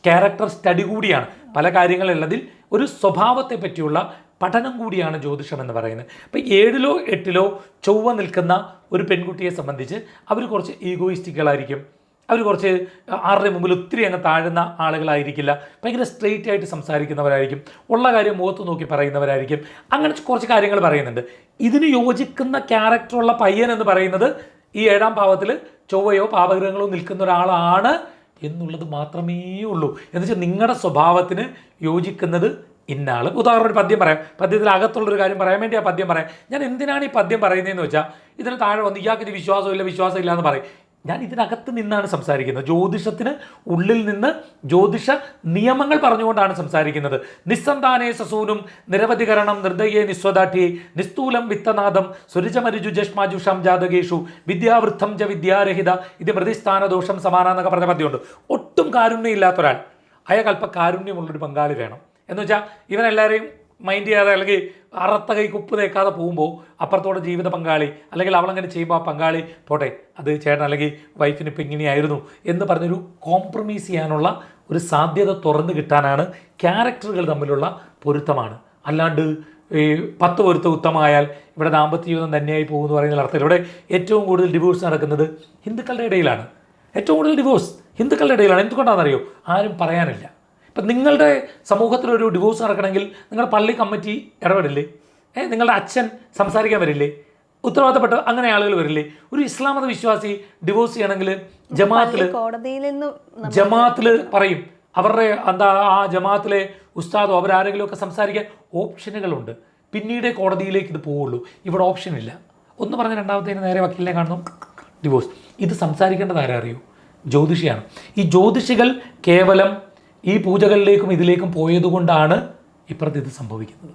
ക്യാരക്ടർ സ്റ്റഡി കൂടിയാണ്. പല കാര്യങ്ങളുള്ളതിൽ ഒരു സ്വഭാവത്തെ പറ്റിയുള്ള പഠനം കൂടിയാണ് ജ്യോതിഷം എന്ന് പറയുന്നത്. അപ്പോൾ 7ലോ 8ലോ ചൊവ്വ നിൽക്കുന്ന ഒരു പെൺകുട്ടിയെ സംബന്ധിച്ച് അവർ കുറച്ച് ഈഗോയിസ്റ്റിക്കുകളായിരിക്കും, അവർ കുറച്ച് ആരുടെ മുമ്പിൽ ഒത്തിരി അങ്ങ് താഴുന്ന ആളുകളായിരിക്കില്ല, ഭയങ്കര സ്ട്രെയിറ്റ് ആയിട്ട് സംസാരിക്കുന്നവരായിരിക്കും, ഉള്ള കാര്യം മുഖത്ത് നോക്കി പറയുന്നവരായിരിക്കും, അങ്ങനെ കുറച്ച് കാര്യങ്ങൾ പറയുന്നുണ്ട്. ഇതിന് യോജിക്കുന്ന ക്യാരക്ടറുള്ള പയ്യൻ എന്ന് പറയുന്നത് ഈ 7ാം ഭാവത്തിൽ ചൊവ്വയോ പാപഗ്രഹങ്ങളോ നിൽക്കുന്ന ഒരാളാണ് എന്നുള്ളത് മാത്രമേ ഉള്ളൂ. എന്നുവെച്ചാൽ നിങ്ങളുടെ സ്വഭാവത്തിന് യോജിക്കുന്നത് ഇന്നാൾ. ഉദാഹരണം ഒരു പദ്യം പറയാം, പദ്യത്തിൽ അകത്തുള്ളൊരു കാര്യം പറയാൻ വേണ്ടി ആ പദ്യം പറയാം. ഞാൻ എന്തിനാണ് ഈ പദ്യം പറയുന്നതെന്ന് വെച്ചാൽ, ഇതിന് താഴെ വന്ന് ഇയാൾക്ക് ഇത് വിശ്വാസമില്ല എന്ന് പറയും. ഞാൻ ഇതിനകത്ത് നിന്നാണ് സംസാരിക്കുന്നത്. ജ്യോതിഷത്തിന് ഉള്ളിൽ നിന്ന് ജ്യോതിഷ നിയമങ്ങൾ പറഞ്ഞുകൊണ്ടാണ് സംസാരിക്കുന്നത്. നിസ്സന്താനേ സസൂനും നിരവധികരണം നിർദ്ദയേ നിസ്വദാഠ്യേ നിസ്തൂലം വിത്തനാദം സുരജമരുജുജഷ്മാജുഷം ജാതകേഷു വിദ്യാവൃദ്ധം ച വിദ്യാരഹിത ഇത് മൃതിസ്ഥാനദോഷം സമാന എന്നൊക്കെ പറഞ്ഞ പദ്യമുണ്ട്. ഒട്ടും കാരുണ്യമില്ലാത്ത ഒരാൾ, അയാൾക്ക് അല്പം കാരുണ്യമുള്ളൊരു പങ്കാളി വേണം. എന്ന് വെച്ചാൽ ഇവനെല്ലാവരെയും മൈൻഡ് ചെയ്യാതെ അല്ലെങ്കിൽ അറത്ത കൈ കുപ്പ് തേക്കാതെ പോകുമ്പോൾ അപ്പുറത്തോടെ ജീവിത പങ്കാളി അല്ലെങ്കിൽ അവളങ്ങനെ ചെയ്യുമ്പോൾ ആ പങ്കാളി പോട്ടെ അത് ചേട്ടൻ അല്ലെങ്കിൽ വൈഫിന് ഇപ്പം ഇങ്ങനെയായിരുന്നു എന്ന് പറഞ്ഞൊരു കോംപ്രമൈസ് ചെയ്യാനുള്ള ഒരു സാധ്യത തുറന്നു കിട്ടാനാണ് ക്യാരക്ടറുകൾ തമ്മിലുള്ള പൊരുത്തമാണ്. അല്ലാണ്ട് ഈ 10 പൊരുത്തം ഉത്തമമായാൽ ഇവിടെ ദാമ്പത്യ ജീവിതം തന്നെയായി പോകുമെന്ന് പറയുന്ന അർത്ഥത്തിൽ ഇവിടെ ഏറ്റവും കൂടുതൽ ഡിവോഴ്സ് നടക്കുന്നത് ഹിന്ദുക്കളുടെ ഇടയിലാണ്. ഏറ്റവും കൂടുതൽ ഡിവോഴ്സ് ഹിന്ദുക്കളുടെ ഇടയിലാണ്. എന്തുകൊണ്ടാണെന്നറിയോ? ആരും പറയാനില്ല. ഇപ്പം നിങ്ങളുടെ സമൂഹത്തിലൊരു ഡിവോഴ്സ് നടക്കണമെങ്കിൽ നിങ്ങളുടെ പള്ളി കമ്മിറ്റി ഇടപെടില്ലേ? നിങ്ങളുടെ അച്ഛൻ സംസാരിക്കാൻ വരില്ലേ? ഉത്തരവാദിത്തപ്പെട്ട അങ്ങനെ ആളുകൾ വരില്ലേ? ഒരു ഇസ്ലാം മത വിശ്വാസി ഡിവോഴ്സ് ചെയ്യണമെങ്കിൽ ജമാഅത്തിൽ പറയും. അവരുടെ ആ ജമാഅത്തിലെ ഉസ്താദോ അവരാരെങ്കിലും ഒക്കെ സംസാരിക്കാൻ ഓപ്ഷനുകളുണ്ട്. പിന്നീട് കോടതിയിലേക്ക് ഇത് പോവുള്ളൂ. ഇവിടെ ഓപ്ഷനില്ല. ഒന്ന് പറഞ്ഞ് രണ്ടാമത്തേന് നേരെ വക്കീലിനെ കാണുന്നു, ഡിവോഴ്സ്. ഇത് സംസാരിക്കേണ്ടത് ആരാ അറിയൂ? ജ്യോതിഷിയാണ്. ഈ ജ്യോതിഷികൾ കേവലം ഈ പൂജകളിലേക്കും ഇതിലേക്കും പോയതുകൊണ്ടാണ് ഇപ്പുറത്ത് ഇത് സംഭവിക്കുന്നത്.